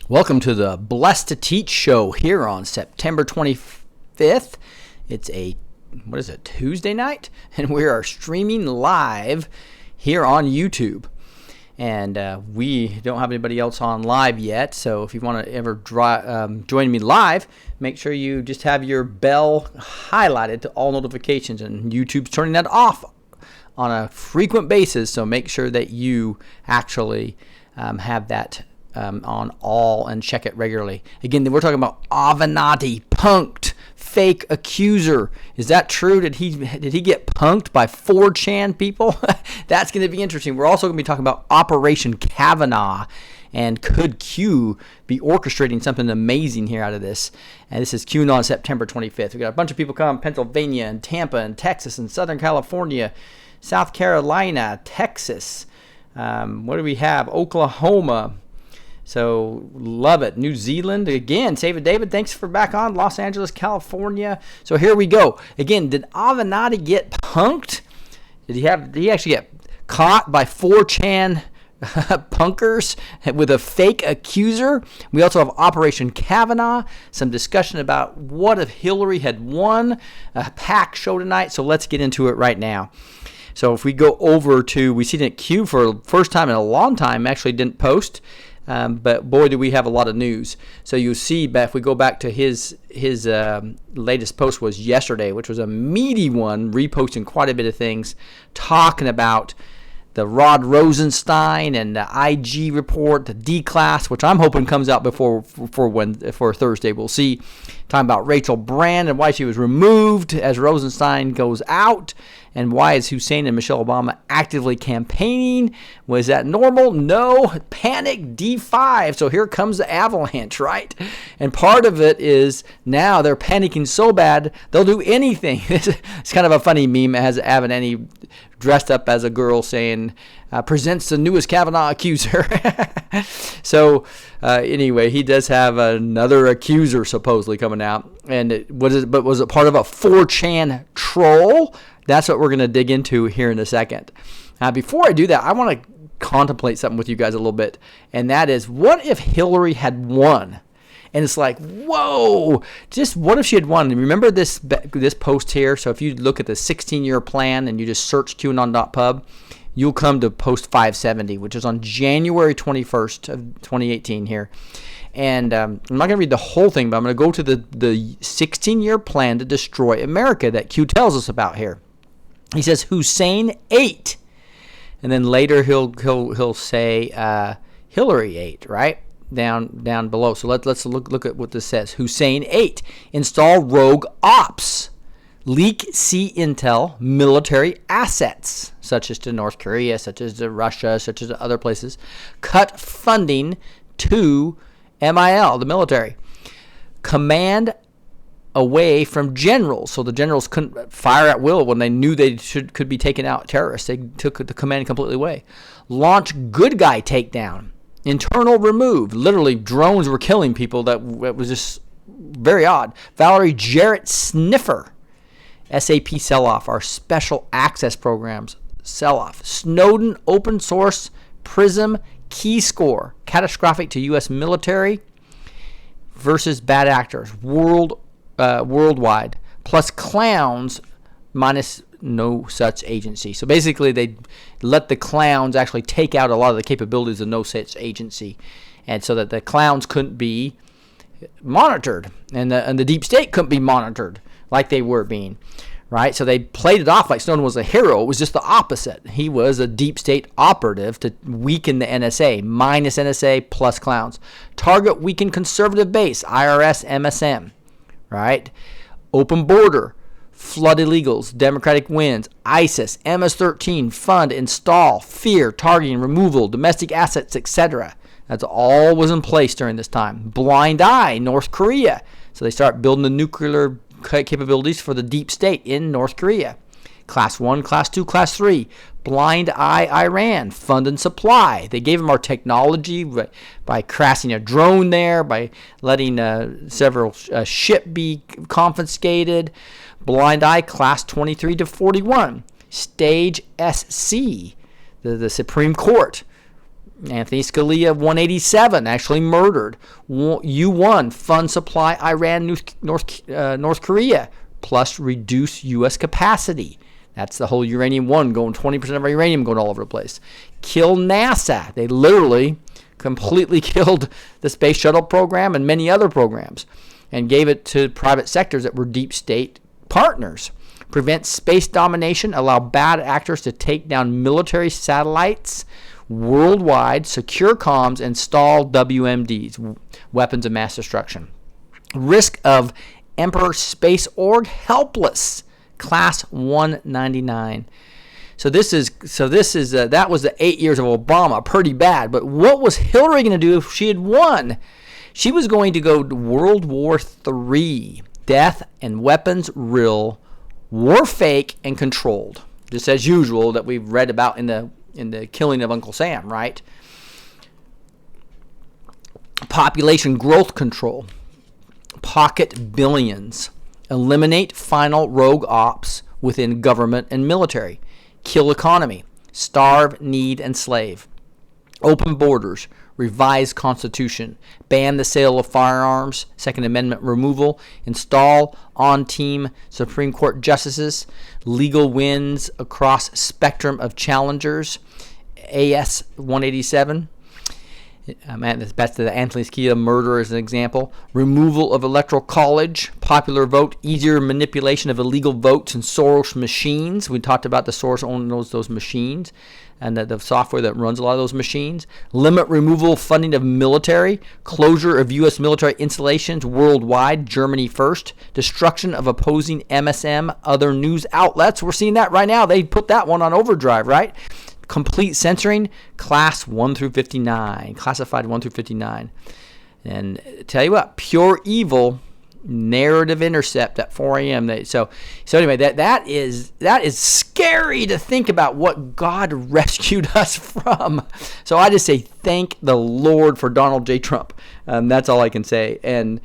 Welcome to the Blessed to Teach show here on September 25th. It's Tuesday night? And we are streaming live here on YouTube. And we don't have anybody else on live yet, so if you want to ever join me live, make sure you just have your bell highlighted to all notifications, and YouTube's turning that off on a frequent basis, so make sure that you actually have that on all and check it regularly. Again, we're talking about Avenatti, punked, fake accuser. Is that true? Did he get punked by 4chan people? That's going to be interesting. We're also going to be talking about Operation Kavanagh, and could Q be orchestrating something amazing here out of this? And this is Cueanon September 25th. We got a bunch of people coming: Pennsylvania and Tampa and Texas and Southern California, South Carolina, Texas. What do we have? Oklahoma. So, love it. New Zealand, again, Save it, David, thanks for back on. Los Angeles, California. So, here we go. Again, did Avenatti get punked? Did he actually get caught by 4chan punkers with a fake accuser? We also have Operation Kavanagh, some discussion about what if Hillary had won. A packed show tonight, so let's get into it right now. So, if we go over to, we see that Q for the first time in a long time actually didn't post. But boy, do we have a lot of news. So you'll see, if we go back to his latest post was yesterday, which was a meaty one, reposting quite a bit of things, talking about the Rod Rosenstein and the IG report, the D class, which I'm hoping comes out for Thursday. We'll see. Talking about Rachel Brand and why she was removed as Rosenstein goes out, and why is Hussein and Michelle Obama actively campaigning? Was that normal? No. Panic D5. So here comes the avalanche, right? And part of it is now they're panicking so bad they'll do anything. It's kind of a funny meme. It has Avenatti dressed up as a girl saying, presents the newest Kavanagh accuser. So anyway, he does have another accuser supposedly coming out. And was it part of a 4chan troll? That's what we're going to dig into here in a second. Before I do that, I want to contemplate something with you guys a little bit. And that is, what if Hillary had won? And it's like, whoa, just what if she had won? And remember this post here? So if you look at the 16-year plan and you just search Cueanon.pub, you'll come to post 570, which is on January 21st of 2018 here. And I'm not going to read the whole thing, but I'm going to go to the 16-year plan to destroy America that Q tells us about here. He says Hussein 8, and then later he'll say Hillary 8, right? Down below. So let's look at what this says. Hussein 8, install rogue ops, leak C intel, military assets, such as to North Korea, such as to Russia, such as to other places, cut funding to MIL, the military, command away from generals, so the generals couldn't fire at will when they knew they could be taking out terrorists. They took the command completely away. Launch good guy takedown. Internal remove. Literally, drones were killing people. That was just very odd. Valerie Jarrett sniffer. SAP sell-off. Our special access programs sell-off. Snowden open source. Prism key score. Catastrophic to U.S. military versus bad actors. Worldwide. Plus clowns minus no such agency. So basically they let the clowns actually take out a lot of the capabilities of no such agency, and so that the clowns couldn't be monitored, and the deep state couldn't be monitored like they were being, right? So they played it off like Snowden was a hero. It was just the opposite. He was a deep state operative to weaken the NSA, minus NSA plus clowns. Target weaken conservative base, IRS, MSM, right? Open border, flood illegals, Democratic wins, ISIS, MS-13, fund, install, fear, targeting, removal, domestic assets, etc. That's all was in place during this time. Blind eye, North Korea. So they start building the nuclear capabilities for the deep state in North Korea. Class 1, Class 2, Class 3. Blind eye, Iran. Fund and supply. They gave them our technology by crashing a drone there, by letting several ship be confiscated. Blind eye, Class 23 to 41. Stage SC, the Supreme Court. Anthony Scalia, 187, actually murdered. U1, fund supply Iran, North Korea, plus reduce U.S. capacity. That's the whole uranium one, going 20% of our uranium going all over the place. Kill NASA. They literally completely killed the space shuttle program and many other programs and gave it to private sectors that were deep state partners. Prevent space domination, allow bad actors to take down military satellites worldwide, secure comms, install WMDs, weapons of mass destruction. Risk of Emperor Space Org helpless, class 199. So this is that was the 8 years of Obama, pretty bad. But what was Hillary going to do if she had won? She was going to go to World War III, death and weapons real, war fake and controlled, just as usual that we've read about in the killing of Uncle Sam, right? Population growth control, pocket billions, eliminate final rogue ops within government and military, kill economy, starve, need, and slave, open borders, revise constitution, ban the sale of firearms, Second Amendment removal, install on-team Supreme Court justices, legal wins across spectrum of challengers, AS 187. That's the Anthony Scalia murder as an example. Removal of electoral college, popular vote, easier manipulation of illegal votes and Soros machines. We talked about the Soros owning those machines and the software that runs a lot of those machines. Limit removal funding of military, closure of U.S. military installations worldwide, Germany first, destruction of opposing MSM, other news outlets. We're seeing that right now. They put that one on overdrive, right? Complete censoring, class 1 through 59, classified 1 through 59. And tell you what, pure evil, narrative intercept at 4 a.m. So anyway, that is scary to think about what God rescued us from. So I just say thank the Lord for Donald J. Trump. That's all I can say. And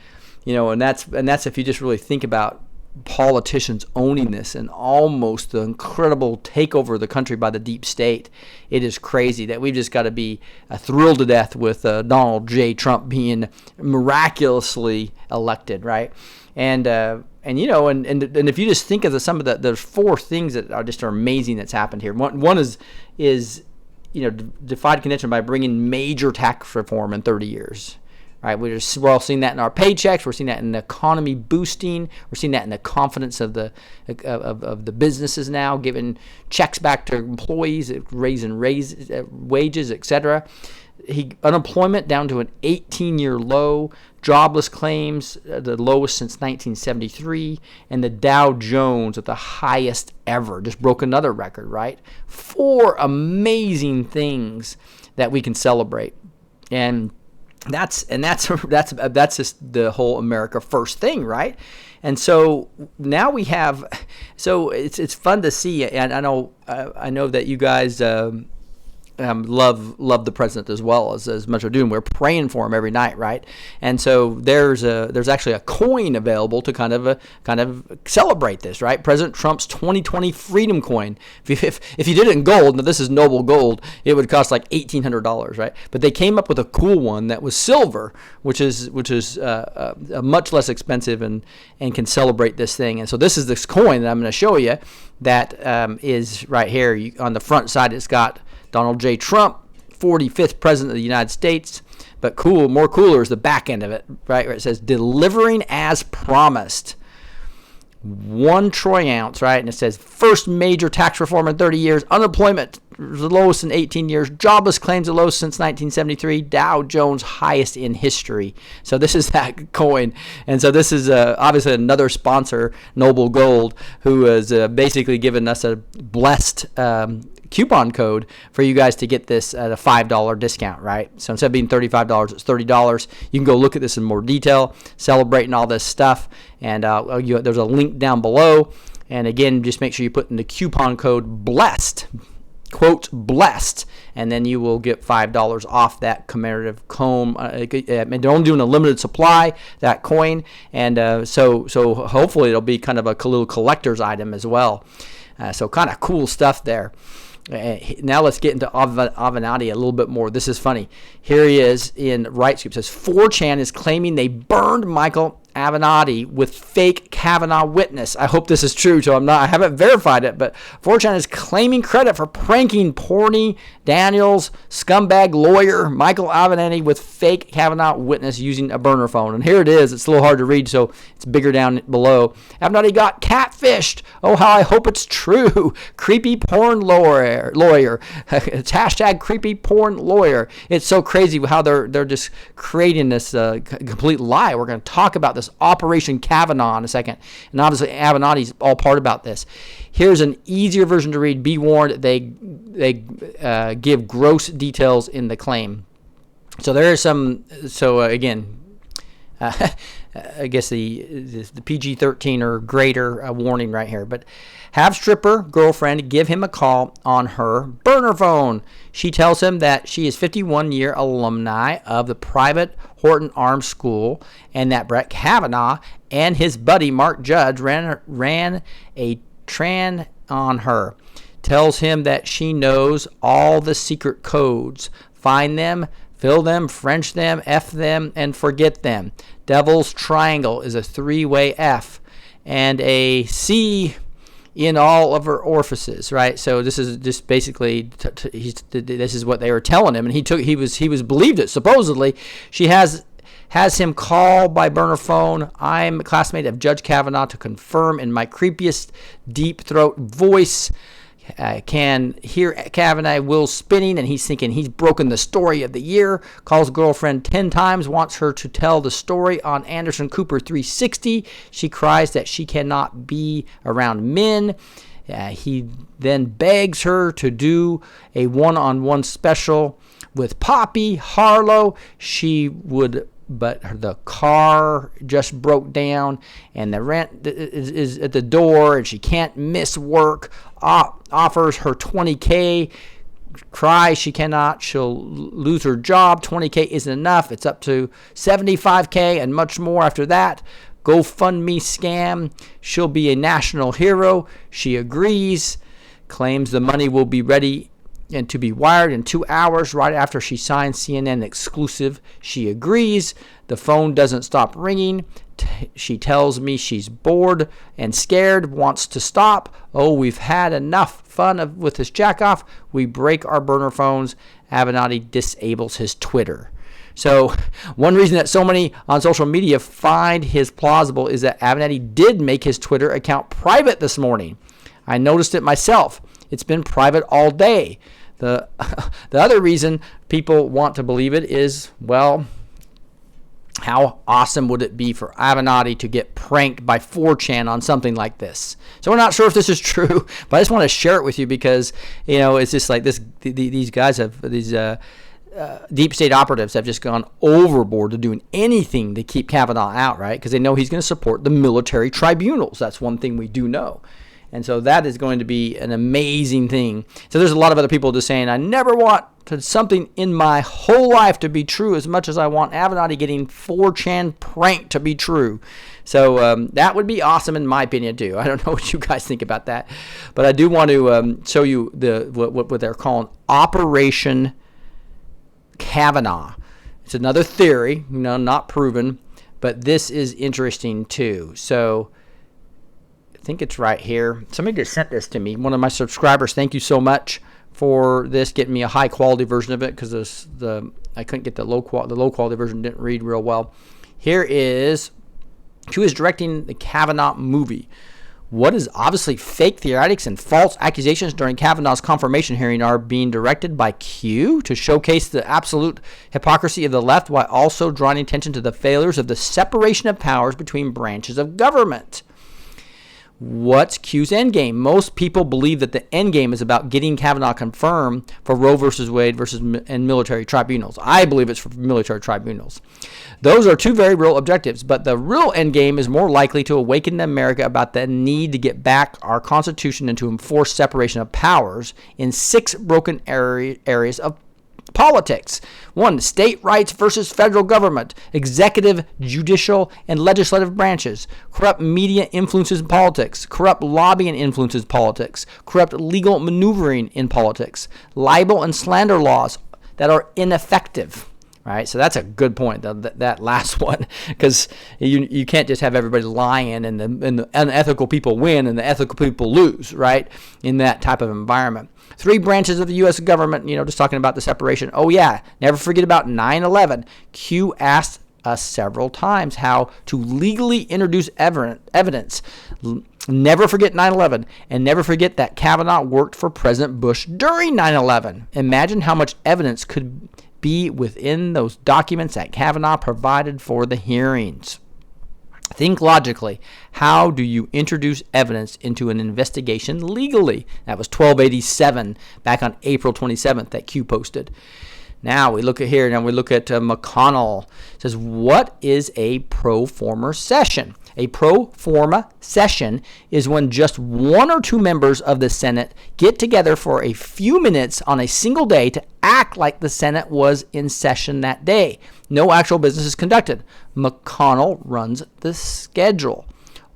that's if you just really think about politicians owning this and almost the incredible takeover of the country by the deep state. It is crazy that we've just got to be thrilled to death with Donald J. Trump being miraculously elected, right? And if you just think of some of there's 4 things that are amazing that's happened here. One is defied convention by bringing major tax reform in 30 years. Right, we're all seeing that in our paychecks. We're seeing that in the economy boosting. We're seeing that in the confidence of the businesses now, giving checks back to employees, raising wages, etc. Unemployment down to an 18-year low. Jobless claims the lowest since 1973, and the Dow Jones at the highest ever. Just broke another record. Right, 4 amazing things that we can celebrate, and that's just the whole America First thing, right? And so now we have, so it's fun to see, and I know that you guys love the president as well as much as we're doing. We're praying for him every night, right? And so there's actually a coin available to kind of celebrate this, right? President Trump's 2020 Freedom Coin. If you did it in gold, now this is noble gold, it would cost like $1,800, right? But they came up with a cool one that was silver, which is much less expensive and can celebrate this thing. And so this is this coin that I'm going to show you that is right here. On the front side, it's got Donald J. Trump, 45th President of the United States. But more cooler is the back end of it, right? Where it says, delivering as promised. 1 troy ounce, right? And it says, first major tax reform in 30 years. Unemployment the lowest in 18 years. Jobless claims the lowest since 1973. Dow Jones highest in history. So this is that coin. And so this is obviously another sponsor, Noble Gold, who has basically given us a blessed coupon code for you guys to get this at a $5 discount, right? So instead of being $35, it's $30. You can go look at this in more detail, celebrating all this stuff. And there's a link down below. And again, just make sure you put in the coupon code BLESSED, quote blessed, and then you will get $5 off that commemorative comb. They're only doing a limited supply, that coin, and so hopefully it'll be kind of a little collector's item as well. So kind of cool stuff there. Now let's get into Avenatti a little bit more. This is funny. Here he is in Right Scoop. It says 4chan is claiming they burned Michael Avenatti with fake Kavanagh witness. I hope this is true, so I haven't verified it, but 4chan is claiming credit for pranking Porny Daniels scumbag lawyer Michael Avenatti with fake Kavanagh witness using a burner phone. And here it is. It's a little hard to read, so it's bigger down below. Avenatti got catfished. Oh, how I hope it's true. Creepy porn lawyer. It's hashtag creepy porn lawyer. It's so crazy how they're just creating this complete lie. We're going to talk about this Operation Kavanagh in a second. And obviously Avenatti's all part about this. Here's an easier version to read. Be warned, they give gross details in the claim. So there is some. So again, I guess the PG-13 or greater warning right here. But have stripper girlfriend give him a call on her burner phone. She tells him that she is 51-year alumni of the private Horton Arms School and that Brett Kavanaugh and his buddy Mark Judge ran a tran on her. Tells him that she knows all the secret codes. Find them, fill them, French them, F them, and forget them. Devil's Triangle is a 3-way F and a C in all of her orifices, right? So this is just basically this is what they were telling him, and he was believed it. Supposedly, she has him call by burner phone. I'm a classmate of Judge Kavanagh to confirm in my creepiest deep throat voice. Can hear Kavanagh wheels spinning, and he's thinking he's broken the story of the year. Calls girlfriend 10 times, wants her to tell the story on Anderson Cooper 360. She cries that she cannot be around men. He then begs her to do a one-on-one special with Poppy Harlow. She would, but the car just broke down, and the rent is at the door, and she can't miss work. Offers her $20K, cries she cannot, she'll lose her job. $20K isn't enough. It's up to $75K and much more after that. GoFundMe scam. She'll be a national hero. She agrees, claims the money will be ready and to be wired in 2 hours right after she signs CNN exclusive. She agrees. The phone doesn't stop ringing. She tells me she's bored and scared, wants to stop. Oh, we've had enough fun with this jackoff. We break our burner phones. Avenatti disables his Twitter. So one reason that so many on social media find his plausible is that Avenatti did make his Twitter account private this morning. I noticed it myself. It's been private all day. The other reason people want to believe it is, well, how awesome would it be for Avenatti to get pranked by 4chan on something like this? So we're not sure if this is true, but I just want to share it with you because, it's just like this. These guys these deep state operatives have just gone overboard to doing anything to keep Kavanaugh out, right? Because they know he's going to support the military tribunals. That's one thing we do know. And so that is going to be an amazing thing. So there's a lot of other people just saying, I never want something in my whole life to be true as much as I want Avenatti getting 4chan pranked to be true. So that would be awesome in my opinion too. I don't know what you guys think about that. But I do want to show you what they're calling Operation Kavanagh. It's another theory, not proven. But this is interesting too. So I think it's right here. Somebody just sent this to me. One of my subscribers. Thank you so much for this, getting me a high quality version of it because I couldn't get the low quality version. Didn't read real well. Here is who is directing the Kavanaugh movie. What is obviously fake theoretics and false accusations during Kavanaugh's confirmation hearing are being directed by Q to showcase the absolute hypocrisy of the left while also drawing attention to the failures of the separation of powers between branches of government. What's Q's endgame? Most people believe that the endgame is about getting Kavanagh confirmed for Roe versus Wade and military tribunals. I believe it's for military tribunals. Those are two very real objectives, but the real endgame is more likely to awaken America about the need to get back our Constitution and to enforce separation of powers in 6 broken areas of Politics. 1. State rights versus federal government. Executive, judicial, and legislative branches. Corrupt media influences politics. Corrupt lobbying influences politics. Corrupt legal maneuvering in politics. Libel and slander laws that are ineffective. Right, so that's a good point, that last one, because you can't just have everybody lying and the unethical people win and the ethical people lose, right, in that type of environment. 3 branches of the U.S. government, just talking about the separation. Oh, yeah, never forget about 9/11. Q asked us several times how to legally introduce evidence. Never forget 9/11, and never forget that Kavanagh worked for President Bush during 9/11. Imagine how much evidence could be within those documents that Kavanagh provided for the hearings. Think logically. How do you introduce evidence into an investigation legally? That was 1287 back on April 27th that Q posted. Now we look at here. Now we look at McConnell. It says, what is a pro forma session? A pro forma session is when just 1 or 2 members of the Senate get together for a few minutes on a single day to act like the Senate was in session that day. No actual business is conducted. McConnell runs the schedule.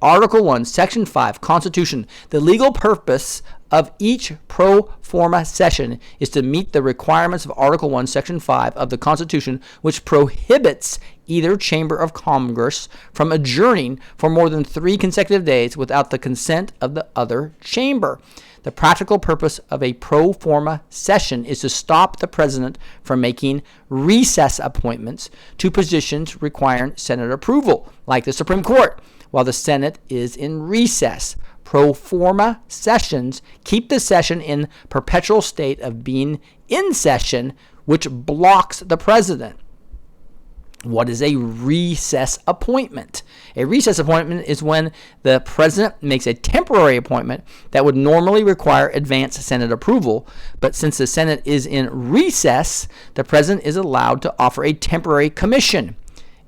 Article 1, Section 5, Constitution. The legal purpose of each pro forma session is to meet the requirements of Article 1, Section 5 of the Constitution, which prohibits either chamber of Congress from adjourning for more than 3 consecutive days without the consent of the other chamber. The practical purpose of a pro forma session is to stop the president from making recess appointments to positions requiring Senate approval, like the Supreme Court, while the Senate is in recess. Pro forma sessions keep the session in perpetual state of being in session, which blocks the president. What is a recess appointment? A recess appointment is when the president makes a temporary appointment that would normally require advance Senate approval, but since the Senate is in recess, the president is allowed to offer a temporary commission.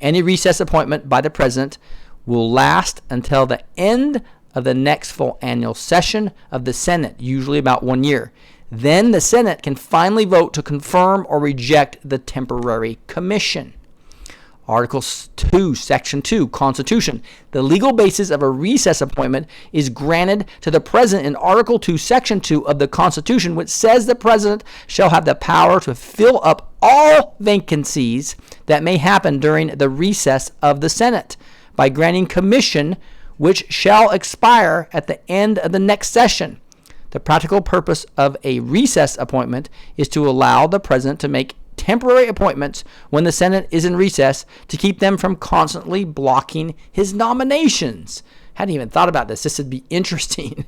Any recess appointment by the president will last until the end of the next full annual session of the Senate, usually about 1 year. Then the Senate can finally vote to confirm or reject the temporary commission. Article 2, Section 2, Constitution. The legal basis of a recess appointment is granted to the President in Article 2, Section 2 of the Constitution, which says the President shall have the power to fill up all vacancies that may happen during the recess of the Senate by granting commission which shall expire at the end of the next session. The practical purpose of a recess appointment is to allow the President to make temporary appointments when the Senate is in recess to keep them from constantly blocking his nominations. Hadn't even thought about this. This would be interesting.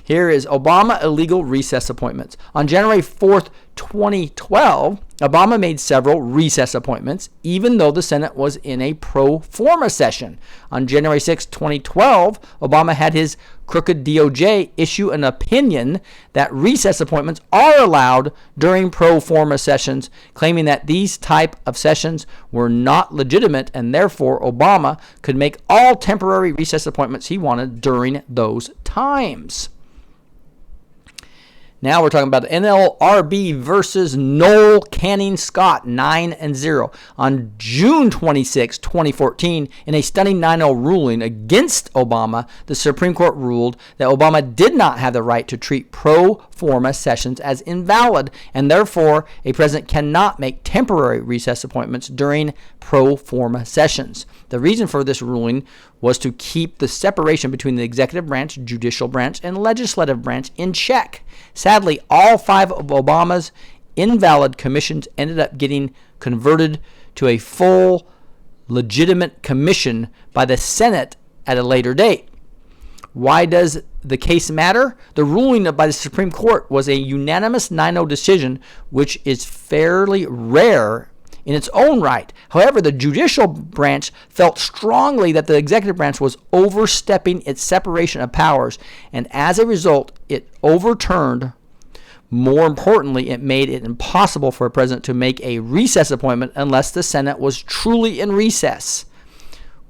Here is Obama illegal recess appointments. On January 4th, 2012, Obama made several recess appointments, even though the Senate was in a pro forma session. On January 6, 2012, Obama had his crooked DOJ issue an opinion that recess appointments are allowed during pro forma sessions, claiming that these type of sessions were not legitimate and therefore Obama could make all temporary recess appointments he wanted during those times. Now we're talking about NLRB versus Noel Canning Scott, 9-0. On June 26, 2014, in a stunning 9-0 ruling against Obama, the Supreme Court ruled that Obama did not have the right to treat pro forma sessions as invalid, and therefore a president cannot make temporary recess appointments during pro forma sessions. The reason for this ruling was to keep the separation between the executive branch, judicial branch, and legislative branch in check. Sadly, all 5 of Obama's invalid commissions ended up getting converted to a full, legitimate commission by the Senate at a later date. Why does the case matter? The ruling by the Supreme Court was a unanimous 9-0 decision, which is fairly rare in its own right. However, the judicial branch felt strongly that the executive branch was overstepping its separation of powers, and as a result, it overturned. More importantly, it made it impossible for a president to make a recess appointment unless the Senate was truly in recess.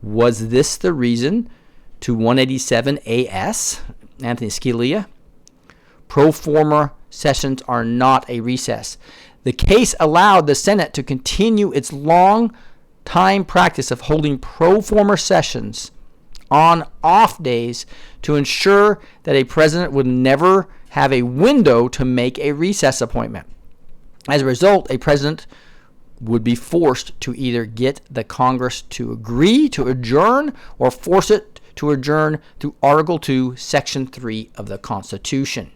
Was this the reason to 187 AS, Anthony Scalia? Pro forma sessions are not a recess. The case allowed the Senate to continue its long-time practice of holding pro forma sessions on off days to ensure that a president would never have a window to make a recess appointment. As a result, a president would be forced to either get the Congress to agree to adjourn or force it to adjourn through Article 2, Section 3 of the Constitution.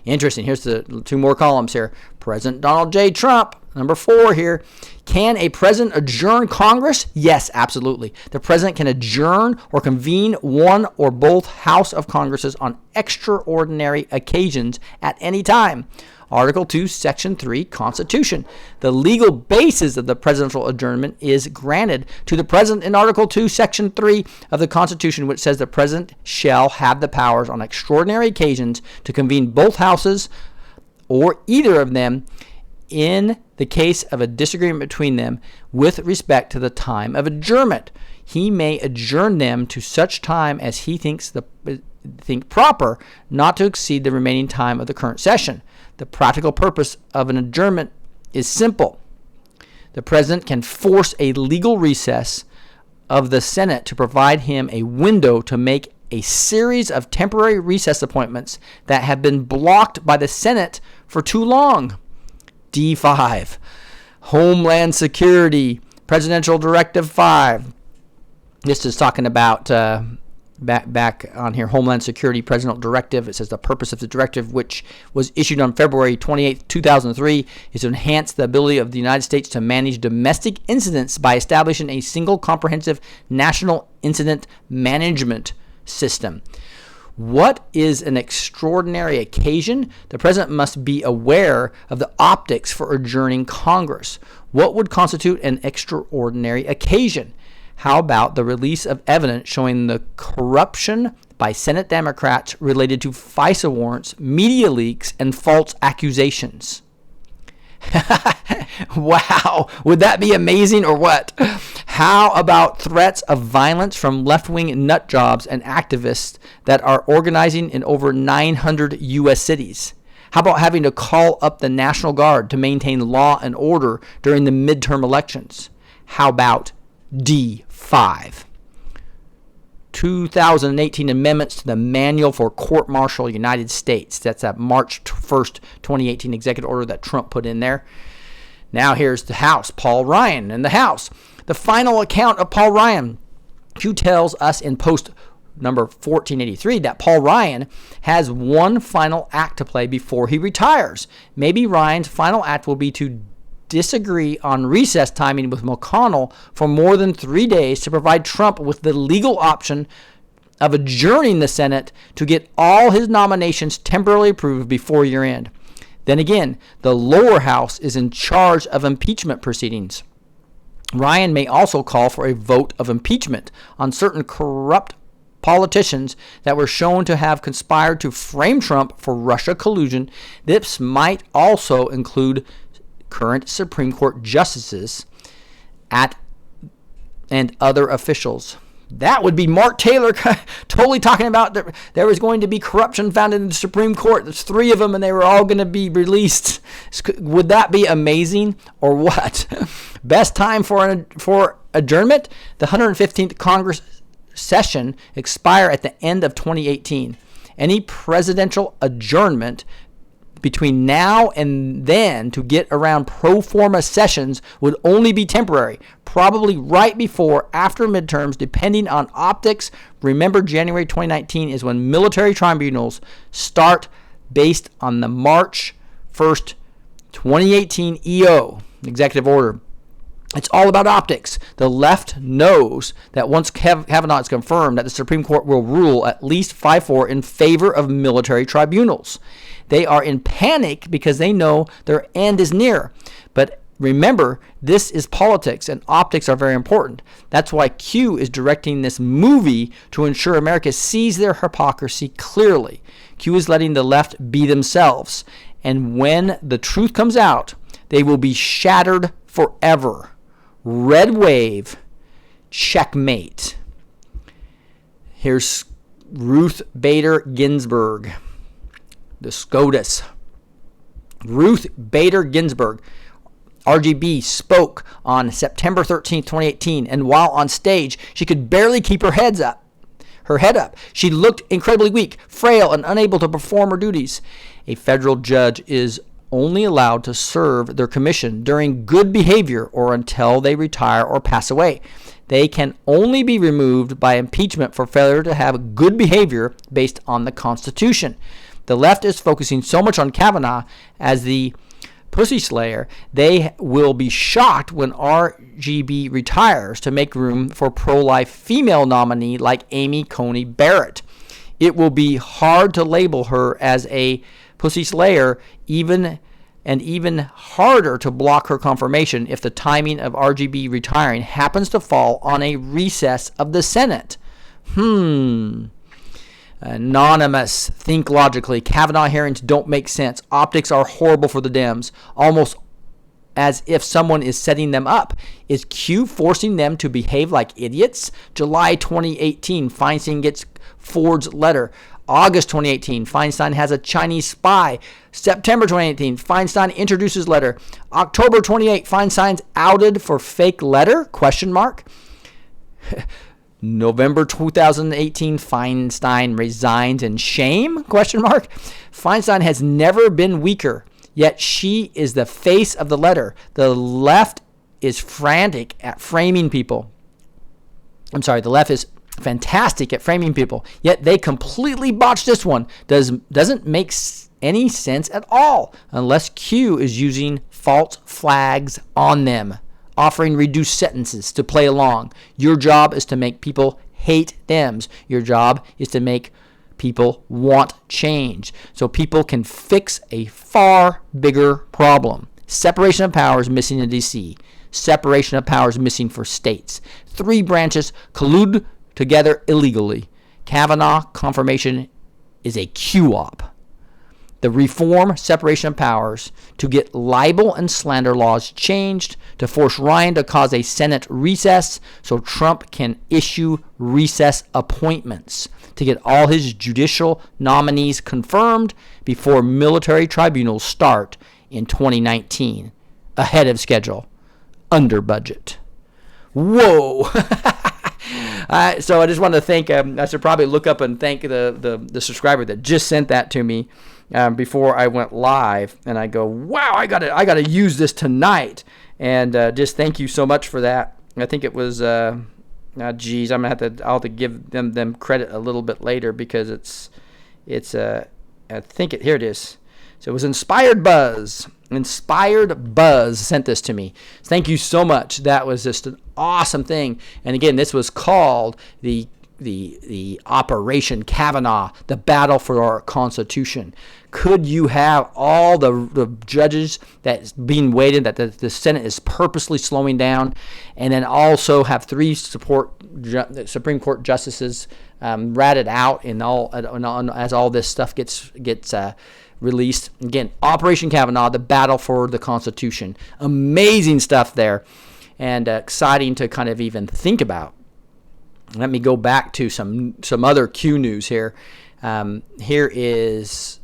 Interesting. Here's the 2 more columns here. President Donald J. Trump, number 4 here. Can a president adjourn Congress? Yes, absolutely. The president can adjourn or convene one or both House of Congresses on extraordinary occasions at any time. Article 2, Section 3, Constitution. The legal basis of the presidential adjournment is granted to the president in Article 2, Section 3 of the Constitution, which says the president shall have the powers on extraordinary occasions to convene both houses or either of them in the case of a disagreement between them with respect to the time of adjournment. He may adjourn them to such time as he think proper, not to exceed the remaining time of the current session. The practical purpose of an adjournment is simple. The president can force a legal recess of the Senate to provide him a window to make a series of temporary recess appointments that have been blocked by the Senate for too long. D5, Homeland Security, Presidential Directive 5. This is talking about back on here, Homeland Security Presidential Directive. It says the purpose of the directive, which was issued on February 28, 2003, is to enhance the ability of the United States to manage domestic incidents by establishing a single comprehensive national incident management system. What is an extraordinary occasion? The president must be aware of the optics for adjourning Congress. What would constitute an extraordinary occasion? How about the release of evidence showing the corruption by Senate Democrats related to FISA warrants, media leaks, and false accusations? Wow, would that be amazing or what? How about threats of violence from left-wing nutjobs and activists that are organizing in over 900 U.S. cities? How about having to call up the National Guard to maintain law and order during the midterm elections? How about D5? 2018 amendments to the Manual for Court-Martial United States. That's that March 1st, 2018 executive order that Trump put in there. Now here's the House, Paul Ryan and the House. The final account of Paul Ryan, who tells us in post number 1483 that Paul Ryan has one final act to play before he retires. Maybe Ryan's final act will be to disagree on recess timing with McConnell for more than 3 days to provide Trump with the legal option of adjourning the Senate to get all his nominations temporarily approved before year end. Then again, the lower house is in charge of impeachment proceedings. Ryan may also call for a vote of impeachment on certain corrupt politicians that were shown to have conspired to frame Trump for Russia collusion. This might also include current Supreme Court justices and other officials. That would be Mark Taylor totally talking about that there was going to be corruption found in the Supreme Court. There's 3 of them and they were all going to be released. Would that be amazing or what? Best time for adjournment? The 115th Congress session expire at the end of 2018. Any presidential adjournment between now and then to get around pro forma sessions would only be temporary, probably right before, after midterms, depending on optics. Remember, January 2019 is when military tribunals start based on the March 1st, 2018 EO, executive order. It's all about optics. The left knows that once Kavanagh is confirmed that the Supreme Court will rule at least 5-4 in favor of military tribunals. They are in panic because they know their end is near. But remember, this is politics and optics are very important. That's why Q is directing this movie to ensure America sees their hypocrisy clearly. Q is letting the left be themselves. And when the truth comes out, they will be shattered forever. Red wave, checkmate. Here's Ruth Bader Ginsburg, the SCOTUS. Ruth Bader Ginsburg, RGB, spoke on September 13, 2018, and while on stage, she could barely keep her head up. She looked incredibly weak, frail, and unable to perform her duties. A federal judge is only allowed to serve their commission during good behavior or until they retire or pass away. They can only be removed by impeachment for failure to have good behavior based on the Constitution. The left is focusing so much on Kavanagh as the pussy slayer, they will be shocked when RGB retires to make room for pro-life female nominee like Amy Coney Barrett. It will be hard to label her as a pussy slayer, even harder to block her confirmation if the timing of RGB retiring happens to fall on a recess of the Senate. Anonymous, think logically. Kavanagh hearings don't make sense. Optics are horrible for the Dems, almost as if someone is setting them up. Is Q forcing them to behave like idiots? July 2018, Feinstein gets Ford's letter. August 2018, Feinstein has a Chinese spy. September 2018, Feinstein introduces letter. October 28, Feinstein's outed for fake letter? ? November 2018, Feinstein resigns in shame? ? Feinstein has never been weaker, yet she is the face of the letter. The left is frantic at framing people. The left is fantastic at framing people, yet they completely botched this one. Doesn't make any sense at all unless Q is using false flags on them, offering reduced sentences to play along. Your job is to make people hate Dems. Your job is to make people want change so people can fix a far bigger problem. Separation of powers missing in D.C. Separation of powers missing for states. 3 branches collude together illegally. Kavanagh confirmation is a Q-op. The reform separation of powers to get libel and slander laws changed, to force Ryan to cause a Senate recess so Trump can issue recess appointments, to get all his judicial nominees confirmed before military tribunals start in 2019, ahead of schedule, under budget. Whoa! So I just wanted to thank, I should probably look up and thank the subscriber that just sent that to me before I went live. And I go, wow, I gotta use this tonight. And just thank you so much for that. I think it was, I'll have to give them credit a little bit later because here it is. So it was Inspired Buzz sent this to me. Thank you so much. That was just an awesome thing. And again, this was called the Operation Kavanagh, the battle for our Constitution. Could you have all the judges that's being weighted, that the Senate is purposely slowing down, and then also have 3 Supreme Court justices ratted out as all this stuff gets released? Again, Operation Kavanagh, the battle for the Constitution. Amazing stuff there, and exciting to kind of even think about. Let me go back to some other Q news here. Here is,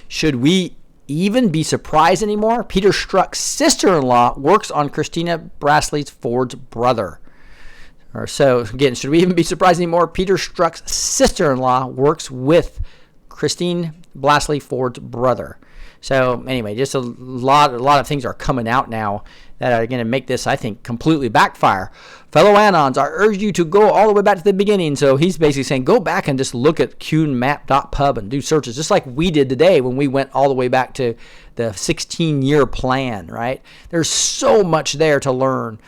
should we even be surprised anymore? Peter Strzok's sister-in-law works on Christina Blasey Ford's brother. So again, should we even be surprised anymore? Peter Strzok's sister-in-law works with Christine Blasey Ford's brother. So anyway, just a lot of things are coming out now that are going to make this, I think, completely backfire. Fellow Anons, I urge you to go all the way back to the beginning. So he's basically saying, go back and just look at QMap.pub and do searches, just like we did today when we went all the way back to the 16-year plan, right? There's so much there to learn.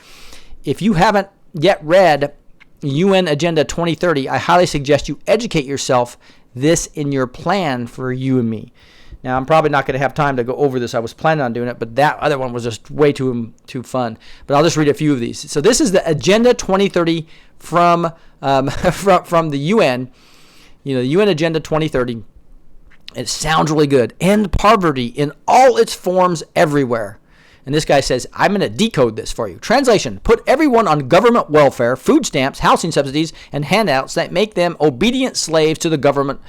If you haven't yet read UN Agenda 2030, I highly suggest you educate yourself this in your plan for you and me. Now, I'm probably not going to have time to go over this. I was planning on doing it, but that other one was just way too fun. But I'll just read a few of these. So this is the Agenda 2030 from the UN. You know, the UN Agenda 2030. It sounds really good. End poverty in all its forms everywhere. And this guy says, I'm going to decode this for you. Translation: put everyone on government welfare, food stamps, housing subsidies, and handouts that make them obedient slaves to the government,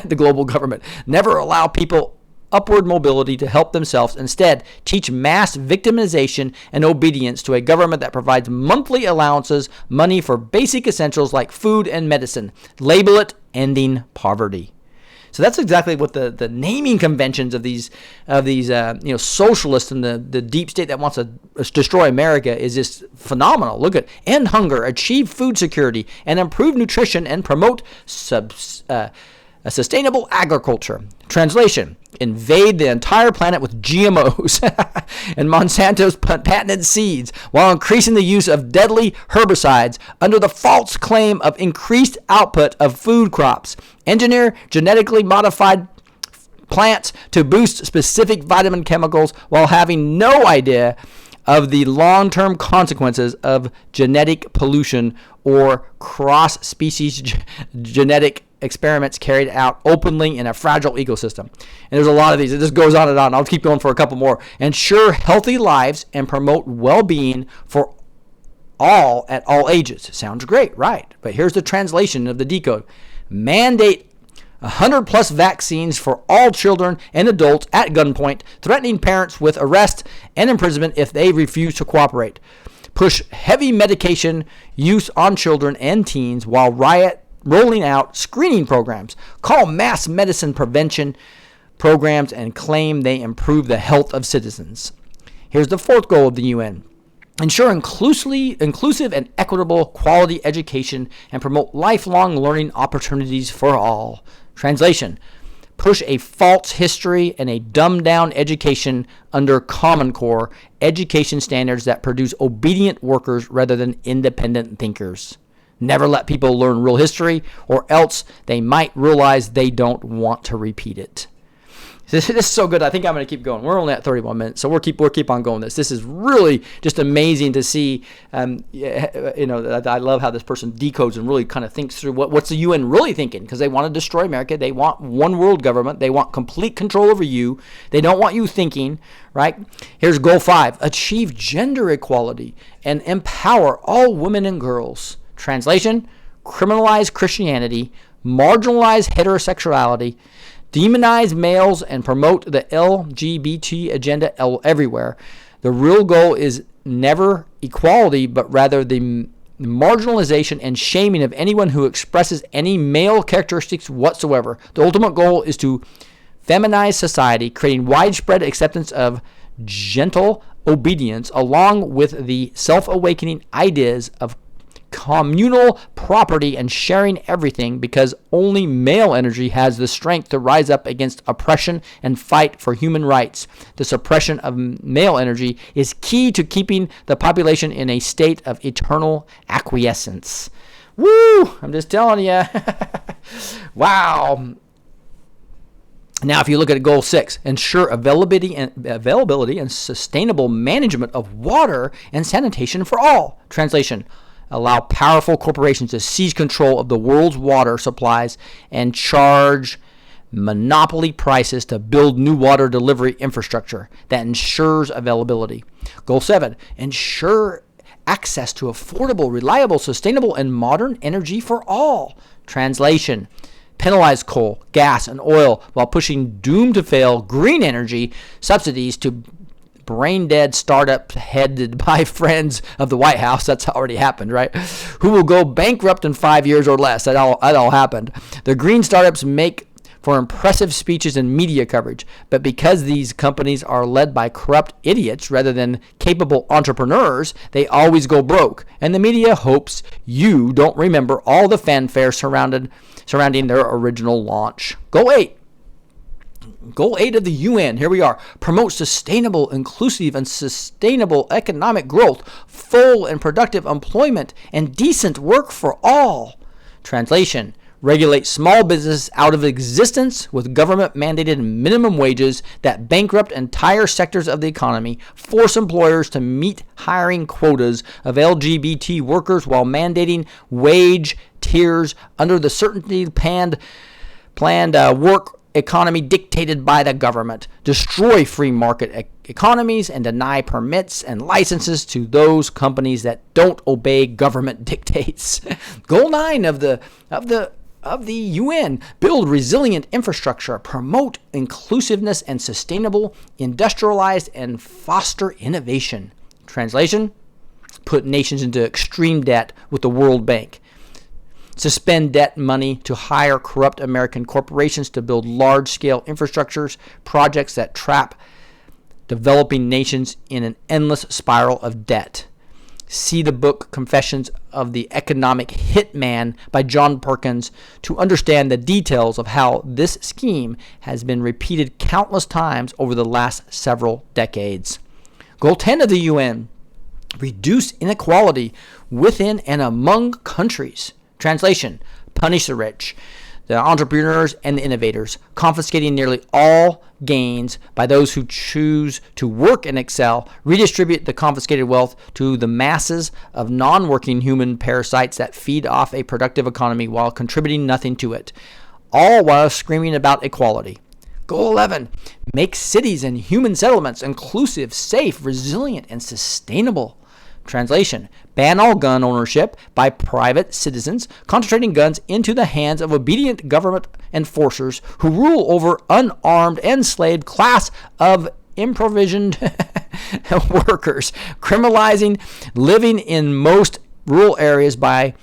the global government. Never allow people upward mobility to help themselves. Instead, teach mass victimization and obedience to a government that provides monthly allowances, money for basic essentials like food and medicine. Label it ending poverty. So that's exactly what the naming conventions of these socialists and the deep state that wants to destroy America is just phenomenal. Look at end hunger, achieve food security, and improve nutrition and promote sustainable agriculture. Translation: invade the entire planet with GMOs and Monsanto's patented seeds while increasing the use of deadly herbicides under the false claim of increased output of food crops. Engineer genetically modified plants to boost specific vitamin chemicals while having no idea of the long-term consequences of genetic pollution or cross-species genetic experiments carried out openly in a fragile ecosystem. And there's a lot of these. It just goes on and on. I'll keep going for a couple more. Ensure healthy lives and promote well-being for all at all ages. Sounds great, right? But here's the translation of the decode. Mandate 100 plus vaccines for all children and adults at gunpoint, threatening parents with arrest and imprisonment if they refuse to cooperate. Push heavy medication use on children and teens while rolling out screening programs. Call mass medicine prevention programs and claim they improve the health of citizens. Here's the fourth goal of the UN. Ensure inclusive and equitable quality education and promote lifelong learning opportunities for all. Translation: push a false history and a dumbed-down education under Common Core education standards that produce obedient workers rather than independent thinkers. Never let people learn real history, or else they might realize they don't want to repeat it. This is so good. I think I'm going to keep going. We're only at 31 minutes, so we'll keep on going. This is really just amazing to see. I love how this person decodes and really kind of thinks through what's the UN really thinking, because they want to destroy America. They want one world government. They want complete control over you. They don't want you thinking, right? Here's goal 5: achieve gender equality and empower all women and girls. Translation: criminalize Christianity, marginalize heterosexuality, demonize males, and promote the LGBT agenda everywhere. The real goal is never equality, but rather the marginalization and shaming of anyone who expresses any male characteristics whatsoever. The ultimate goal is to feminize society, creating widespread acceptance of gentle obedience, along with the self-awakening ideas of communal property and sharing everything, because only male energy has the strength to rise up against oppression and fight for human rights. The suppression of male energy is key to keeping the population in a state of eternal acquiescence. Woo! I'm just telling you. Wow. Now, if you look at goal 6, ensure availability and sustainable management of water and sanitation for all. Translation: allow powerful corporations to seize control of the world's water supplies and charge monopoly prices to build new water delivery infrastructure that ensures availability. Goal 7, ensure access to affordable, reliable, sustainable, and modern energy for all. Translation: penalize coal, gas, and oil while pushing doomed-to-fail green energy subsidies to brain-dead startup headed by friends of the White House. That's already happened, right? Who will go bankrupt in 5 years or less. That all happened. The green startups make for impressive speeches and media coverage, but because these companies are led by corrupt idiots rather than capable entrepreneurs, they always go broke, and the media hopes you don't remember all the fanfare surrounding their original launch. Goal 8. Goal 8 of the UN, here we are. Promote sustainable, inclusive, and sustainable economic growth, full and productive employment, and decent work for all. Translation: regulate small business out of existence with government-mandated minimum wages that bankrupt entire sectors of the economy, force employers to meet hiring quotas of LGBT workers while mandating wage tiers under the certainty planned work economy dictated by the government, destroy free market economies, and deny permits and licenses to those companies that don't obey government dictates. Goal 9 of the of the UN. Build resilient infrastructure, promote inclusiveness and sustainable, industrialized, and foster innovation. Translation: put nations into extreme debt with the World Bank. Suspend debt money to hire corrupt American corporations to build large-scale infrastructures, projects that trap developing nations in an endless spiral of debt. See the book Confessions of the Economic Hitman by John Perkins to understand the details of how this scheme has been repeated countless times over the last several decades. Goal 10 of the UN: reduce inequality within and among countries. Translation: punish the rich, the entrepreneurs, and the innovators, confiscating nearly all gains by those who choose to work and excel, redistribute the confiscated wealth to the masses of non-working human parasites that feed off a productive economy while contributing nothing to it, all while screaming about equality. Goal 11, make cities and human settlements inclusive, safe, resilient, and sustainable. Translation: ban all gun ownership by private citizens, concentrating guns into the hands of obedient government enforcers who rule over unarmed, enslaved class of improvisioned workers, criminalizing living in most rural areas by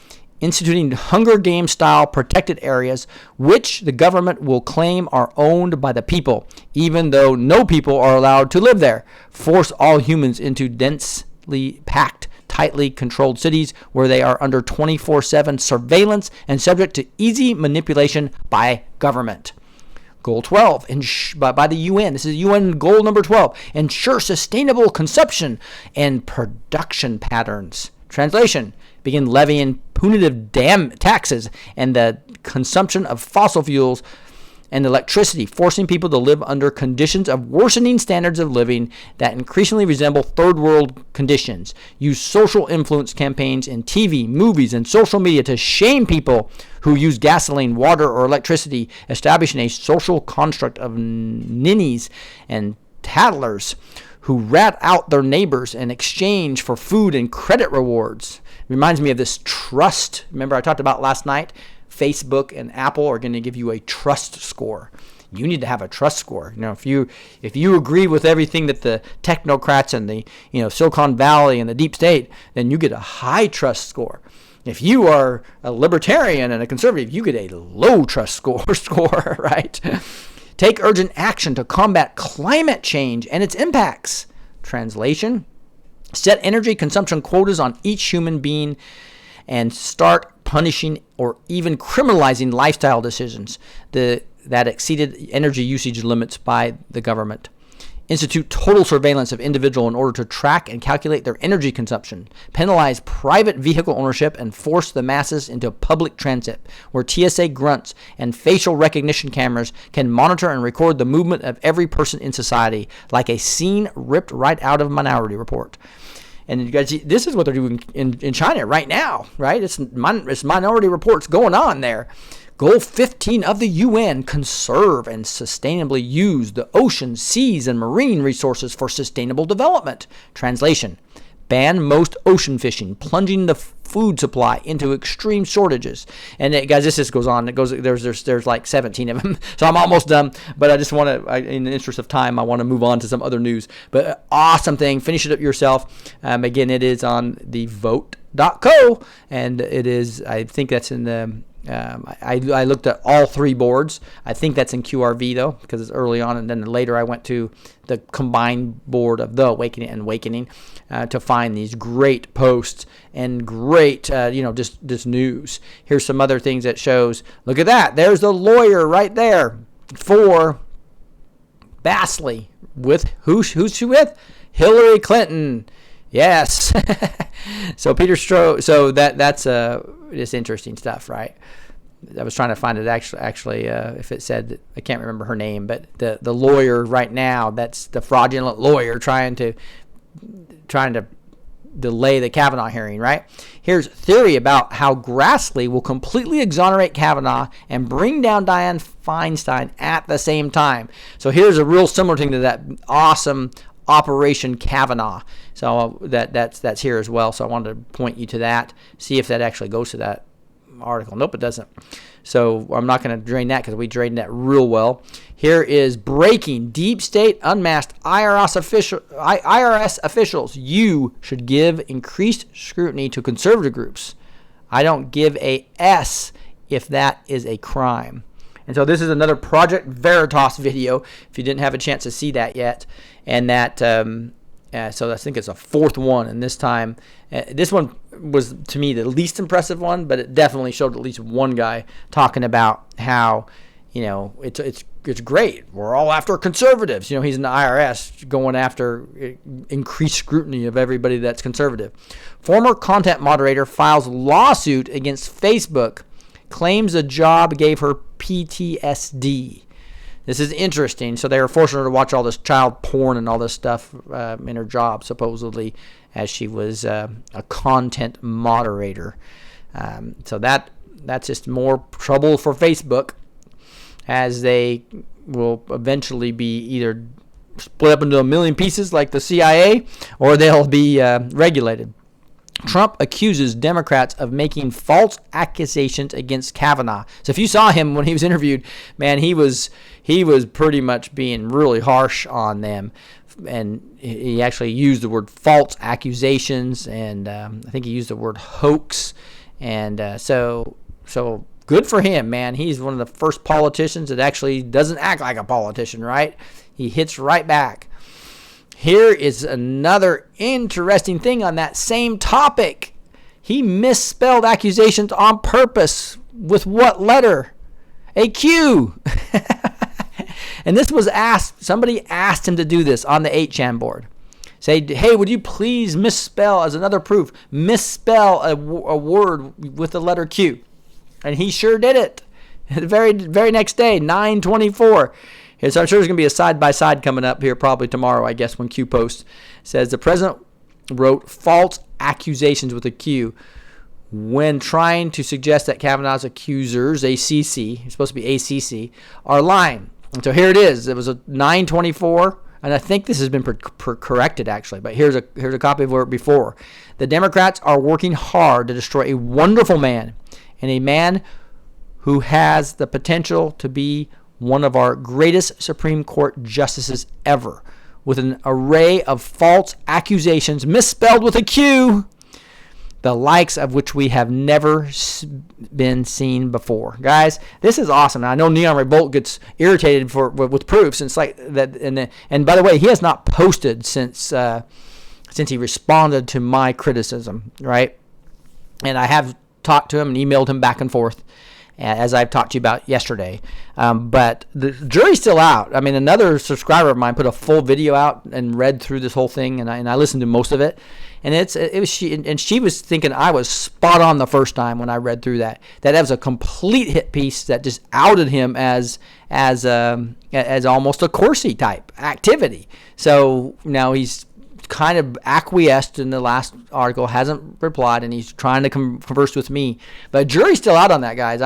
instituting Hunger Games style protected areas, which the government will claim are owned by the people, even though no people are allowed to live there. Force all humans into densely packed, tightly controlled cities where they are under 24/7 surveillance and subject to easy manipulation by government. Goal 12, by the UN. This is UN goal number 12. Ensure sustainable consumption and production patterns. Translation: begin levying punitive taxes and the consumption of fossil fuels and electricity, forcing people to live under conditions of worsening standards of living that increasingly resemble third world conditions. Use social influence campaigns in TV, movies, and social media to shame people who use gasoline, water, or electricity, establishing a social construct of ninnies and tattlers who rat out their neighbors in exchange for food and credit rewards. Reminds me of this trust. Remember I talked about last night? Facebook and Apple are going to give you a trust score. You need to have a trust score. You know, if you agree with everything that the technocrats and the Silicon Valley and the deep state, then you get a high trust score. If you are a libertarian and a conservative, you get a low trust score, right? Take urgent action to combat climate change and its impacts. Translation: set energy consumption quotas on each human being and start punishing or even criminalizing lifestyle decisions that exceeded energy usage limits by the government. Institute total surveillance of individuals in order to track and calculate their energy consumption. Penalize private vehicle ownership and force the masses into public transit, where TSA grunts and facial recognition cameras can monitor and record the movement of every person in society, like a scene ripped right out of Minority Report. And you guys, this is what they're doing in China right now, right? It's Minority Reports going on there. Goal 15 of the UN: conserve and sustainably use the oceans, seas, and marine resources for sustainable development. Translation: ban most ocean fishing, plunging the food supply into extreme shortages. And guys, this just goes on. It goes. There's like 17 of them. So I'm almost done. But I just want to, in the interest of time, I want to move on to some other news. But awesome thing. Finish it up yourself. Again, it is on the vote.co, and it is. I think that's in the. I looked at all three boards. I think that's in QRV though, because it's early on, and then later I went to the combined board of the Awakening and Awakening to find these great posts and great, just news. Here's some other things that shows. Look at that. There's the lawyer right there for Bassley with who's she with? Hillary Clinton. Yes. So Peter Strzok. So that's just interesting stuff, right? I was trying to find it actually if it said, I can't remember her name, but the lawyer right now, that's the fraudulent lawyer trying to delay the Kavanagh hearing, right? Here's theory about how Grassley will completely exonerate Kavanagh and bring down Dianne Feinstein at the same time. So here's a real similar thing to that awesome Operation Kavanagh. So that's here as well. So I wanted to point you to that. See if that actually goes to that article. Nope, it doesn't. So I'm not going to drain that because we drained that real well. Here is breaking deep state unmasked IRS officials. You should give increased scrutiny to conservative groups. I don't give a S if that is a crime. And so this is another Project Veritas video, if you didn't have a chance to see that yet. And that, so I think it's a fourth one. And this time, this one was, to me, the least impressive one, but it definitely showed at least one guy talking about how, it's great. We're all after conservatives. He's in the IRS going after increased scrutiny of everybody that's conservative. Former content moderator files lawsuit against Facebook, claims the job gave her PTSD. This is interesting. So they were forcing her to watch all this child porn and all this stuff in her job, supposedly, as she was a content moderator. So that's just more trouble for Facebook, as they will eventually be either split up into a million pieces like the CIA, or they'll be regulated. Trump accuses Democrats of making false accusations against Kavanagh. So if you saw him when he was interviewed, man, he was pretty much being really harsh on them. And he actually used the word false accusations, and I think he used the word hoax. And so good for him, man. He's one of the first politicians that actually doesn't act like a politician, right? He hits right back. Here is another interesting thing on that same topic. He misspelled accusations on purpose. With what letter? A Q. And this was asked, somebody asked him to do this on the 8chan board. Say, hey, would you please misspell, as another proof, misspell a word with the letter Q? And he sure did it. The very next day, 9/24. So I'm sure there's going to be a side-by-side coming up here probably tomorrow, I guess, when Q posts. It says the president wrote false accusations with a Q when trying to suggest that Kavanaugh's accusers, ACC, it's supposed to be ACC, are lying. And so here it is. It was a 9/24, and I think this has been corrected, actually. But here's a copy of it before. The Democrats are working hard to destroy a wonderful man, and a man who has the potential to be one of our greatest Supreme Court justices ever, with an array of false accusations misspelled with a Q, the likes of which we have never been seen before. Guys, this is awesome. Now, I know Neon Revolt gets irritated with proofs, and it's like that. And by the way, he has not posted since he responded to my criticism, right? And I have talked to him and emailed him back and forth, as I've talked to you about yesterday. But the jury's still out. I mean, another subscriber of mine put a full video out and read through this whole thing, and I listened to most of it. And she was thinking I was spot on the first time when I read through that was a complete hit piece that just outed him as almost a Corsi type activity. So now he's kind of acquiesced in the last article, hasn't replied, and he's trying to converse with me. But jury's still out on that, guys.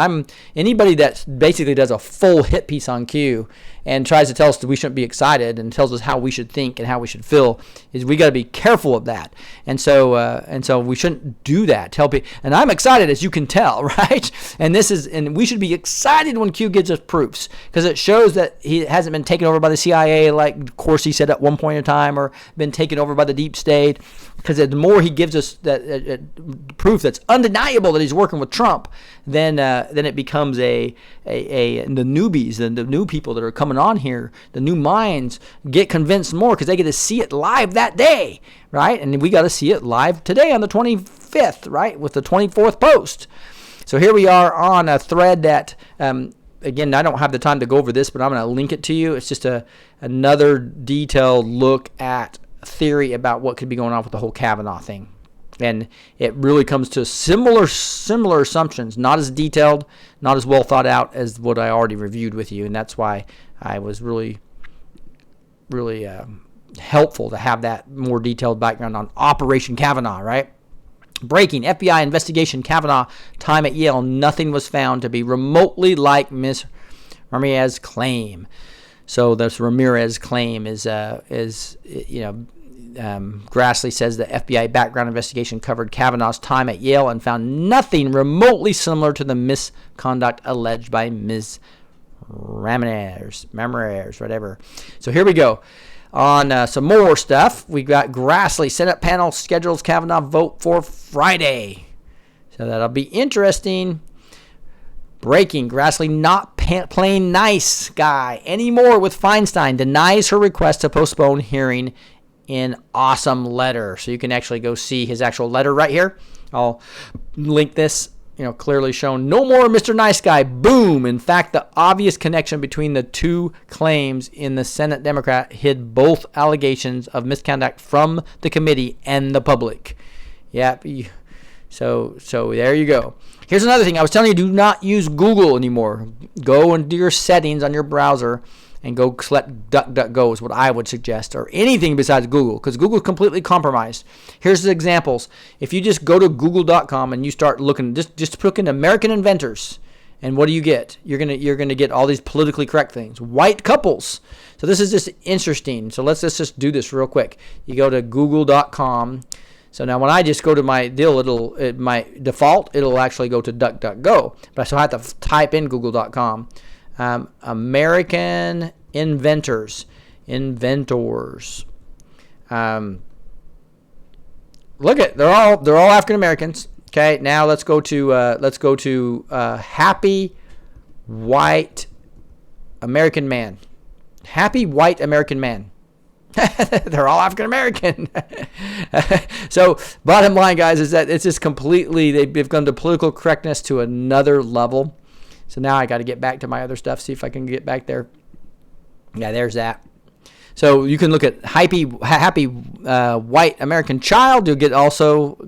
Anybody that basically does a full hit piece on Q and tries to tell us that we shouldn't be excited and tells us how we should think and how we should feel, is we got to be careful of that. And so we shouldn't do that. Tell people, and I'm excited, as you can tell, right? And we should be excited when Q gives us proofs, because it shows that he hasn't been taken over by the CIA like Corsi said at one point in time, or been taken over by the deep state. Because the more he gives us that proof that's undeniable that he's working with Trump, then it becomes the newbies, the new people that are coming on here, the new minds get convinced more because they get to see it live that day, right? And we got to see it live today on the 25th, right, with the 24th post. So here we are on a thread that, again, I don't have the time to go over this, but I'm going to link it to you. It's just another detailed look at theory about what could be going on with the whole Kavanagh thing. And it really comes to similar assumptions, not as detailed, not as well thought out as what I already reviewed with you. And that's why I was really helpful to have that more detailed background on Operation Kavanagh, right? Breaking FBI investigation Kavanagh time at Yale. Nothing was found to be remotely like Ms. Ramirez's claim. So this Ramirez claim is Grassley says the FBI background investigation covered Kavanagh's time at Yale and found nothing remotely similar to the misconduct alleged by Ms. Ramirez, whatever. So here we go. On some more stuff, we got Grassley Senate panel schedules Kavanagh vote for Friday. So that'll be interesting. Breaking, Grassley not playing nice guy anymore with Feinstein. Denies her request to postpone hearing in awesome letter. So you can actually go see his actual letter right here. I'll link this. Clearly shown. No more Mr. Nice Guy. Boom. In fact, the obvious connection between the two claims in the Senate Democrat hid both allegations of misconduct from the committee and the public. Yep. So there you go. Here's another thing. I was telling you, do not use Google anymore. Go into your settings on your browser and go select DuckDuckGo is what I would suggest, or anything besides Google, because Google's completely compromised. Here's the examples. If you just go to google.com and you start looking, just look in American inventors, and what do you get? You're gonna get all these politically correct things. White couples. So this is just interesting. So let's just do this real quick. You go to google.com. So now when I just go to my my default, it'll actually go to DuckDuckGo. But I still have to type in google.com. American inventors. Look at they're all African Americans. Okay, now let's go to happy white American man. Happy white American man. They're all African American. So bottom line, guys, is that it's just completely they've gone to political correctness to another level. So now I got to get back to my other stuff, see if I can get back there. Yeah, there's that. So you can look at happy white American child. You'll get also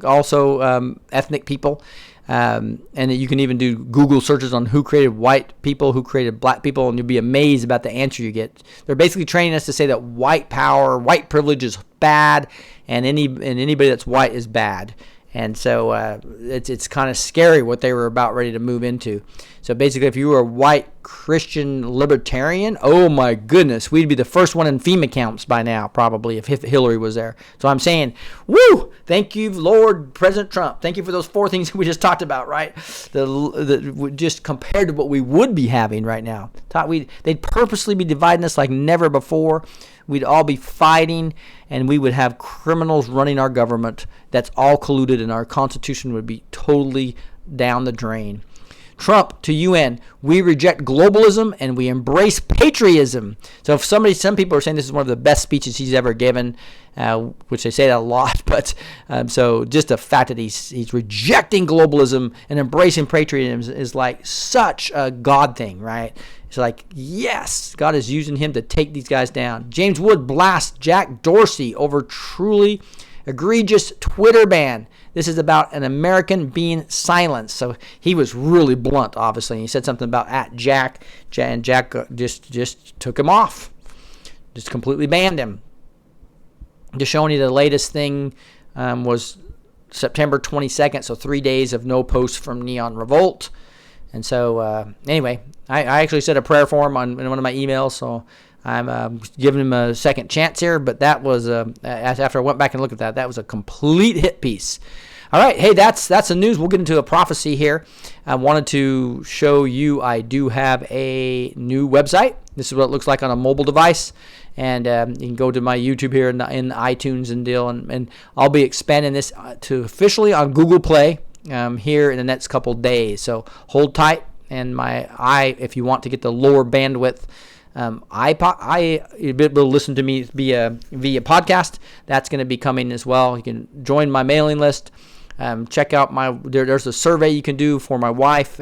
ethnic people. And you can even do Google searches on who created white people, who created black people, and you'll be amazed about the answer you get. They're basically training us to say that white power, white privilege is bad, and anybody that's white is bad. And so it's kind of scary what they were about ready to move into. So basically, if you were a white Christian libertarian, oh my goodness, we'd be the first one in FEMA camps by now, probably, if Hillary was there. So I'm saying, woo, thank you, Lord President Trump. Thank you for those 4 things we just talked about, right? Just compared to what we would be having right now. They'd purposely be dividing us like never before. We'd all be fighting, and we would have criminals running our government. That's all colluded, and our Constitution would be totally down the drain. Trump to UN, we reject globalism and we embrace patriotism. So if some people are saying this is one of the best speeches he's ever given, which they say that a lot, but so just the fact that he's rejecting globalism and embracing patriotism is like such a God thing, right? It's like, yes, God is using him to take these guys down. James Wood blasts Jack Dorsey over truly egregious Twitter ban. This is about an American being silenced. So he was really blunt, obviously. He said something about at Jack, and Jack just took him off. Just completely banned him. Just showing you the latest thing was September 22nd, so 3 days of no posts from Neon Revolt. And so, anyway, I actually said a prayer for him in one of my emails, so I'm giving him a second chance here. But that was, after I went back and looked at that was a complete hit piece. All right, hey, that's the news. We'll get into a prophecy here. I wanted to show you I do have a new website. This is what it looks like on a mobile device. And you can go to my YouTube here in iTunes and deal. And I'll be expanding this to officially on Google Play here in the next couple days. So hold tight. And if you want to get the lower bandwidth you'll be able to listen to me via podcast. That's going to be coming as well. You can join my mailing list. Check out there's a survey you can do for my wife's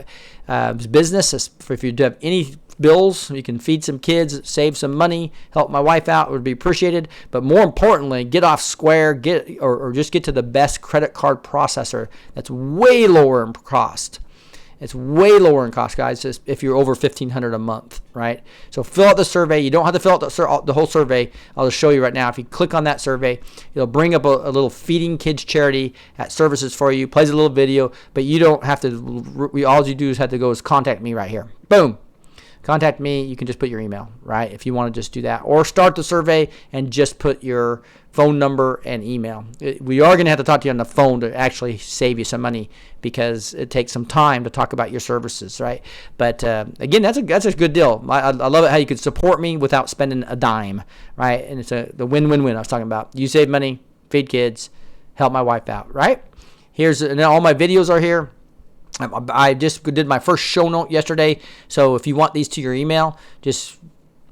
business. If you have any bills, you can feed some kids, save some money, help my wife out. It would be appreciated. But more importantly, get off Square, or just get to the best credit card processor that's way lower in cost. It's way lower in cost, guys, just if you're over $1,500 a month, right? So fill out the survey. You don't have to fill out the whole survey. I'll just show you right now. If you click on that survey, it'll bring up a little Feeding Kids charity at services for you, plays a little video, but you don't have to, all you do is have to go is contact me right here. Boom. contact me. You can just put your email, right? If you want to just do that. Or start the survey and just put your phone number and email. We are going to have to talk to you on the phone to actually save you some money because it takes some time to talk about your services, right? But again, that's a good deal. I love it how you could support me without spending a dime, right? And it's the win-win-win I was talking about. You save money, feed kids, help my wife out, right? And all my videos are here. I just did my first show note yesterday. So if you want these to your email, just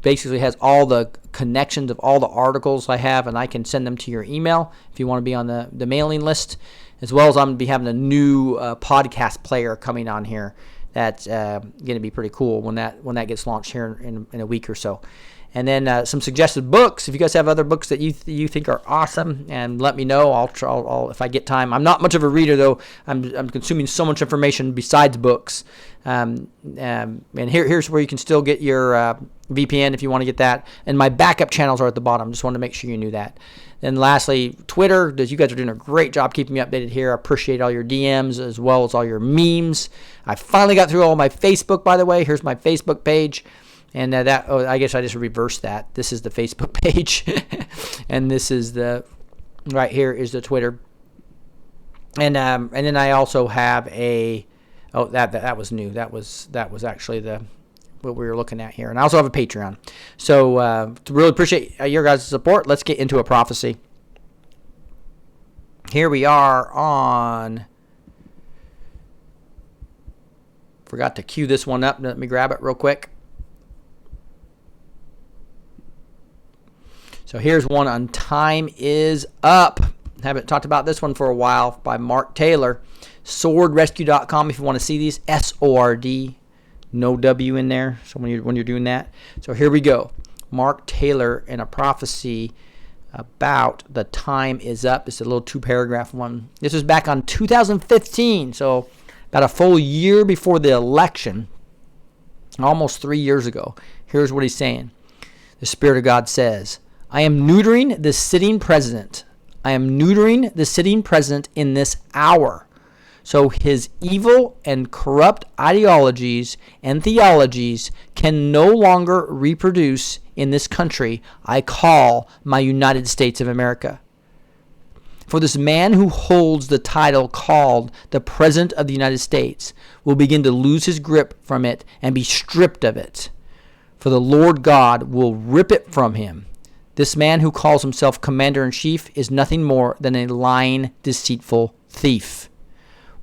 basically has all the connections of all the articles I have, and I can send them to your email if you want to be on the mailing list, as well as I'm going to be having a new podcast player coming on here. That's going to be pretty cool when that gets launched here in a week or so. And then some suggested books. If you guys have other books that you think are awesome, and let me know. I'll if I get time. I'm not much of a reader though. I'm consuming so much information besides books. And here's where you can still get your VPN if you want to get that. And my backup channels are at the bottom. Just wanted to make sure you knew that. Then lastly, Twitter. You guys are doing a great job keeping me updated here. I appreciate all your DMs as well as all your memes. I finally got through all my Facebook, by the way. Here's my Facebook page. And I guess I just reversed that. This is the Facebook page. And this is right here is the Twitter. And then I also have that was new. That was actually what we were looking at here. And I also have a Patreon. So really appreciate your guys' support. Let's get into a prophecy. Here we are on. Forgot to cue this one up. Let me grab it real quick. So here's one on Time is Up. Haven't talked about this one for a while, by Mark Taylor. Swordrescue.com if you want to see these. SORD. No W in there. So when you're doing that. So here we go. Mark Taylor in a prophecy about the time is up. It's a little 2-paragraph one. This was back on 2015. So about a full year before the election. Almost 3 years ago. Here's what he's saying. The Spirit of God says, I am neutering the sitting president. I am neutering the sitting president in this hour. So his evil and corrupt ideologies and theologies can no longer reproduce in this country I call my United States of America. For this man who holds the title called the President of the United States will begin to lose his grip from it and be stripped of it. For the Lord God will rip it from him. This man who calls himself Commander-in-Chief is nothing more than a lying, deceitful thief.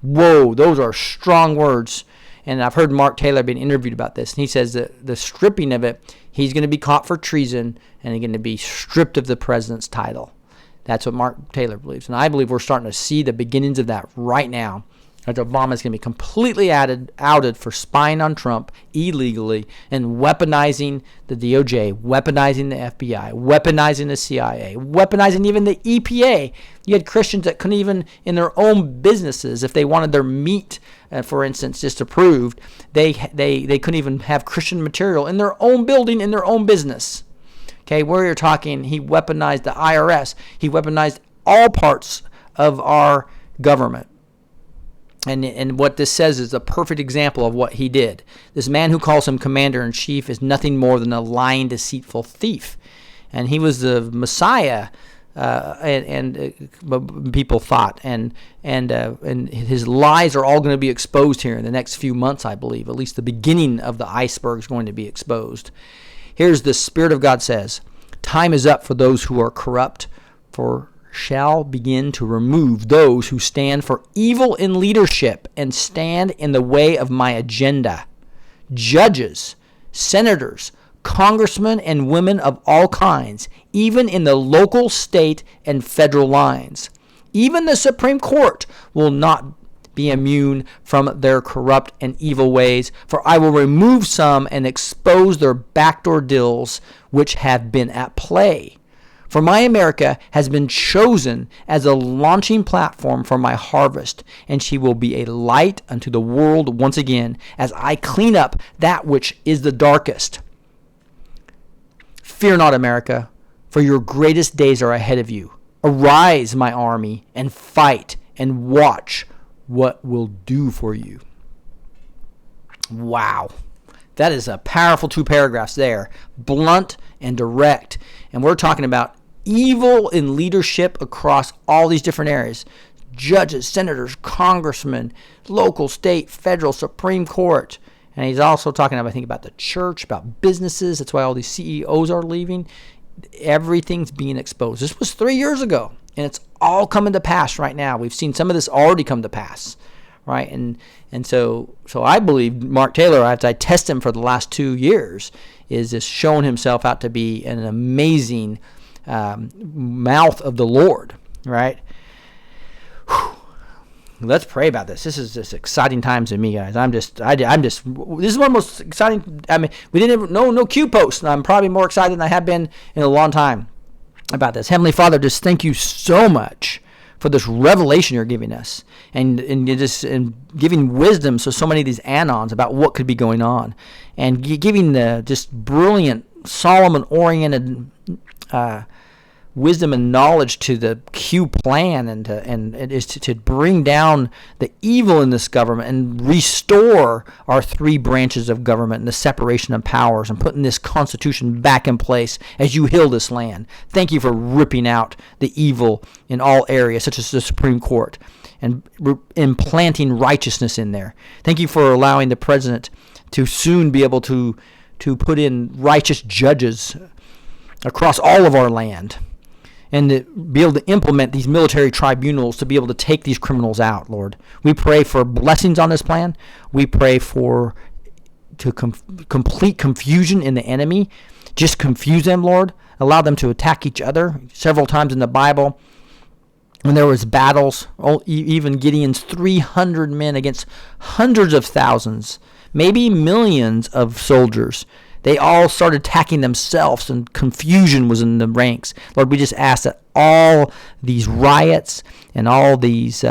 Whoa, those are strong words. And I've heard Mark Taylor being interviewed about this. And he says that the stripping of it, he's going to be caught for treason and he's going to be stripped of the president's title. That's what Mark Taylor believes. And I believe we're starting to see the beginnings of that right now. That Obama is going to be completely outed for spying on Trump illegally and weaponizing the DOJ, weaponizing the FBI, weaponizing the CIA, weaponizing even the EPA. You had Christians that couldn't even, in their own businesses, if they wanted their meat, for instance, just approved, they couldn't even have Christian material in their own building, in their own business. Okay, where you're talking, he weaponized the IRS. He weaponized all parts of our government. And what this says is a perfect example of what he did. This man who calls him Commander-in-Chief is nothing more than a lying, deceitful thief. And he was the Messiah, and people thought. And his lies are all going to be exposed here in the next few months, I believe. At least the beginning of the iceberg is going to be exposed. Here's the Spirit of God says, time is up for those who are corrupt, for shall begin to remove those who stand for evil in leadership and stand in the way of my agenda. Judges, senators, congressmen, and women of all kinds, even in the local, state, and federal lines. Even the Supreme Court will not be immune from their corrupt and evil ways, for I will remove some and expose their backdoor deals which have been at play. For my America has been chosen as a launching platform for my harvest, and she will be a light unto the world once again as I clean up that which is the darkest. Fear not, America, for your greatest days are ahead of you. Arise, my army, and fight, and watch what will do for you. Wow. That is a powerful 2 paragraphs there, blunt and direct. And we're talking about evil in leadership across all these different areas. Judges, senators, congressmen, local, state, federal, Supreme Court. And he's also talking, I think, about the church, about businesses. That's why all these CEOs are leaving. Everything's being exposed. This was 3 years ago, and it's all coming to pass right now. We've seen some of this already come to pass, right? And so I believe Mark Taylor, as I test him for the last 2 years, is just shown himself out to be an amazing mouth of the Lord, right? Whew. Let's pray about this. This is just exciting times to me, guys. I'm just. This is one of the most exciting. I mean, we didn't even no Q posts, and I'm probably more excited than I have been in a long time about this. Heavenly Father, just thank you so much for this revelation you're giving us, and giving wisdom so many of these anons about what could be going on, and giving the just brilliant Solomon-oriented wisdom and knowledge to the Q plan, and it is to bring down the evil in this government and restore our 3 branches of government and the separation of powers, and putting this Constitution back in place as you heal this land. Thank you for ripping out the evil in all areas, such as the Supreme Court, and implanting righteousness in there. Thank you for allowing the president to soon be able to put in righteous judges across all of our land, and to be able to implement these military tribunals to be able to take these criminals out, Lord. We pray for blessings on this plan. We pray for complete confusion in the enemy. Just confuse them, Lord. Allow them to attack each other. Several times in the Bible, when there was battles, even Gideon's 300 men against hundreds of thousands, maybe millions of soldiers, they all started attacking themselves, and confusion was in the ranks. Lord, we just ask that all these riots and all these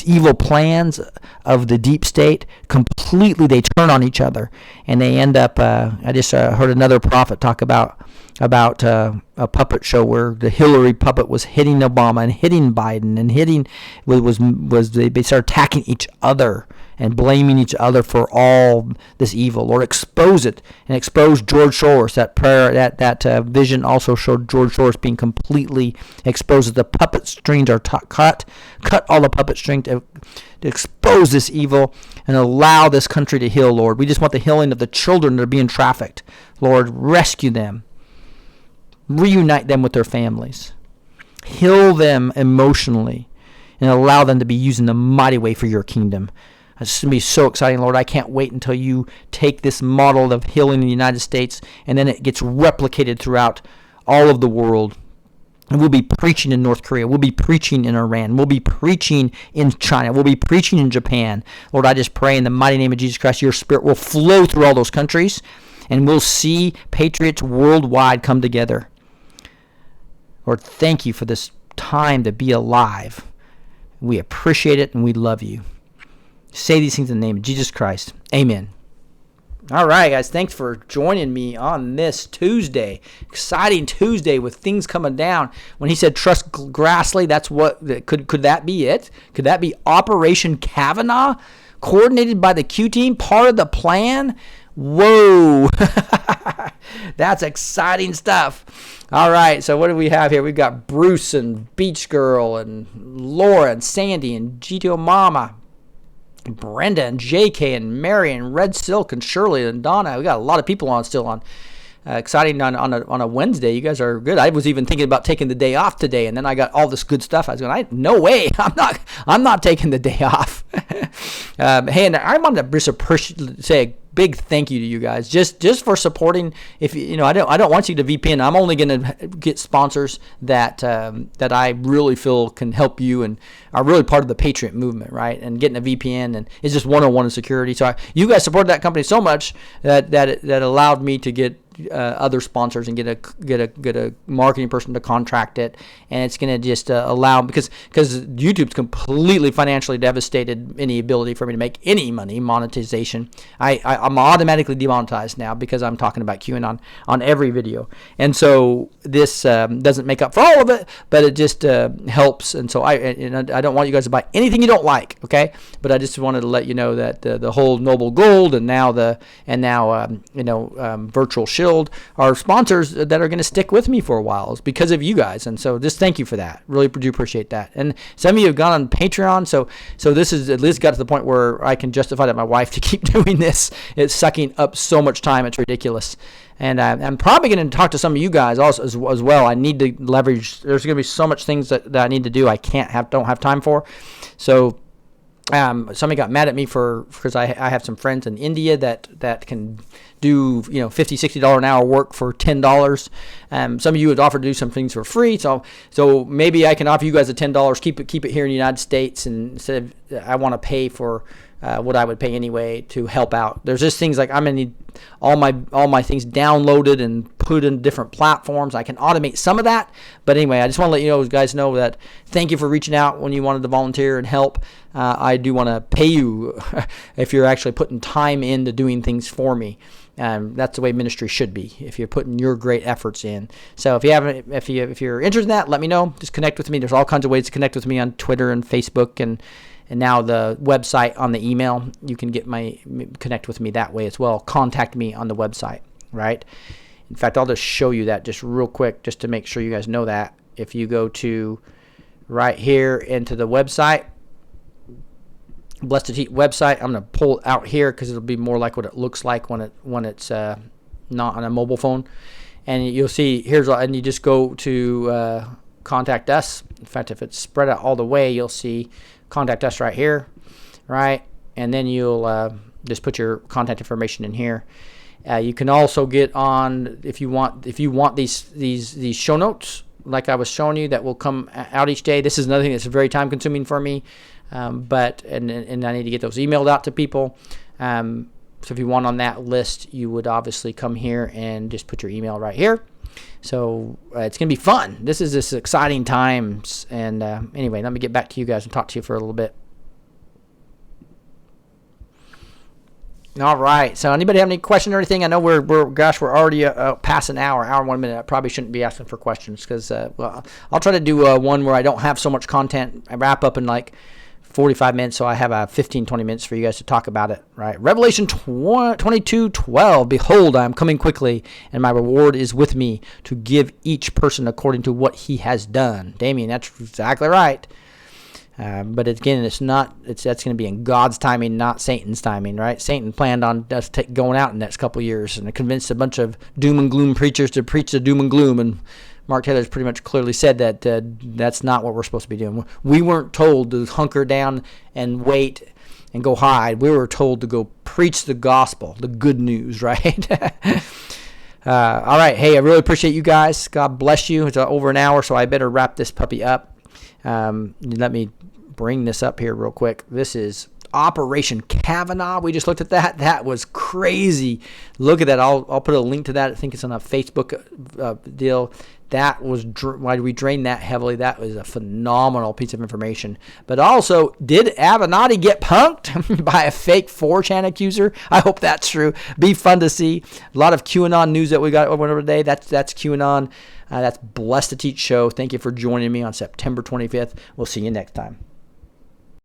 evil plans of the deep state, completely they turn on each other, and they end up. I just heard another prophet talk about a puppet show where the Hillary puppet was hitting Obama and hitting Biden and hitting they started attacking each other and blaming each other for all this evil. Lord, expose it, and expose George Soros. That prayer, that vision also showed George Soros being completely exposed. The puppet strings are cut all the puppet strings to expose this evil and allow this country to heal, Lord. We just want the healing of the children that are being trafficked. Lord, rescue them. Reunite them with their families. Heal them emotionally, and allow them to be used in a mighty way for your kingdom. It's going to be so exciting, Lord. I can't wait until you take this model of healing in the United States, and then it gets replicated throughout all of the world. And we'll be preaching in North Korea. We'll be preaching in Iran. We'll be preaching in China. We'll be preaching in Japan. Lord, I just pray in the mighty name of Jesus Christ, your Spirit will flow through all those countries, and we'll see patriots worldwide come together. Lord, thank you for this time to be alive. We appreciate it, and we love you. Say these things in the name of Jesus Christ. Amen. All right, guys. Thanks for joining me on this Tuesday. Exciting Tuesday with things coming down. When he said trust Grassley, that's what could that be it? Could that be Operation Kavanagh, coordinated by the Q team, part of the plan? Whoa. That's exciting stuff. All right, so what do we have here? We've got Bruce and Beach Girl and Laura and Sandy and GTO Mama, Brenda and JK and Mary and Red Silk and Shirley and Donna. We got a lot of people still on. Exciting on a Wednesday. You guys are good. I was even thinking about taking the day off today, and then I got all this good stuff. I was going, no way. I'm not taking the day off. Hey, and I want to just say a big thank you to you guys just for supporting. If I don't want you to VPN. I'm only going to get sponsors that I really feel can help you and are really part of the Patriot movement, right? And getting a VPN and it's just 101 in security. So you guys supported that company so much that allowed me to get other sponsors and get a marketing person to contract it, and it's going to just allow, because YouTube's completely financially devastated any ability for me to make any money monetization. I'm automatically demonetized now because I'm talking about Cueanon on every video, and so this doesn't make up for all of it, but it just helps. And so I don't want you guys to buy anything you don't like, okay? But I just wanted to let you know that the whole Noble Gold and now Virtual Shield are sponsors that are going to stick with me for a while. It's because of you guys, and so just thank you for that. Really do appreciate that. And some of you have gone on Patreon, so this is at least got to the point where I can justify that my wife to keep doing this. It's sucking up so much time, it's ridiculous. And I'm probably going to talk to some of you guys also as well. I need to leverage. There's going to be so much things that I need to do. I don't have time for. So somebody got mad at me because I have some friends in India that can do $50-$60 an hour work for $10. Some of you would offer to do some things for free. So maybe I can offer you guys the $10. Keep it here in the United States, and instead of I want to pay for what I would pay anyway to help out. There's just things like I'm gonna need all my things downloaded and put in different platforms. I can automate some of that, but anyway, I just want to let you guys know that thank you for reaching out when you wanted to volunteer and help. I do want to pay you if you're actually putting time into doing things for me. That's the way ministry should be, if you're putting your great efforts in. So if you're interested in that, let me know. Just connect with me. There's all kinds of ways to connect with me on Twitter and Facebook, and now the website on the email. You can connect with me that way as well. Contact me on the website, right? In fact, I'll just show you that just real quick, just to make sure you guys know that. If you go to right here into the website, Blessed to Teach website, I'm going to pull it out here because it'll be more like what it looks like when it's not on a mobile phone. And you'll see and you just go to contact us. In fact, if it's spread out all the way, you'll see contact us right here, right? And then you'll just put your contact information in here. You can also get on if you want these show notes like I was showing you that will come out each day. This is another thing that's very time consuming for me, but I need to get those emailed out to people. So if you want on that list, you would obviously come here and just put your email right here. So it's going to be fun. This is exciting times. And anyway, let me get back to you guys and talk to you for a little bit. All right. So anybody have any question or anything? I know we're already past an hour and 1 minute. I probably shouldn't be asking for questions because, I'll try to do one where I don't have so much content. I wrap up in like 45 minutes, so I have 15-20 minutes for you guys to talk about it, right? Revelation 22:12, behold, I am coming quickly, and my reward is with me to give each person according to what he has done. Damien, that's exactly right. But again, that's going to be in God's timing, not Satan's timing, right? Satan planned on us going out in the next couple of years and convinced a bunch of doom and gloom preachers to preach the doom and gloom, and Mark Taylor's pretty much clearly said that that's not what we're supposed to be doing. We weren't told to hunker down and wait and go hide. We were told to go preach the gospel, the good news, right? All right. Hey, I really appreciate you guys. God bless you. It's over an hour, so I better wrap this puppy up. Let me bring this up here real quick. This is Operation Kavanagh. We just looked at that. That was crazy. Look at that. I'll put a link to that. I think it's on a Facebook deal. That was why we drained that heavily. That was a phenomenal piece of information. But also, did Avenatti get punked by a fake 4chan accuser? I hope that's true. Be fun to see. A lot of Cueanon news that we got over today. That's Cueanon. That's Blessed to Teach Show. Thank you for joining me on September 25th. We'll see you next time.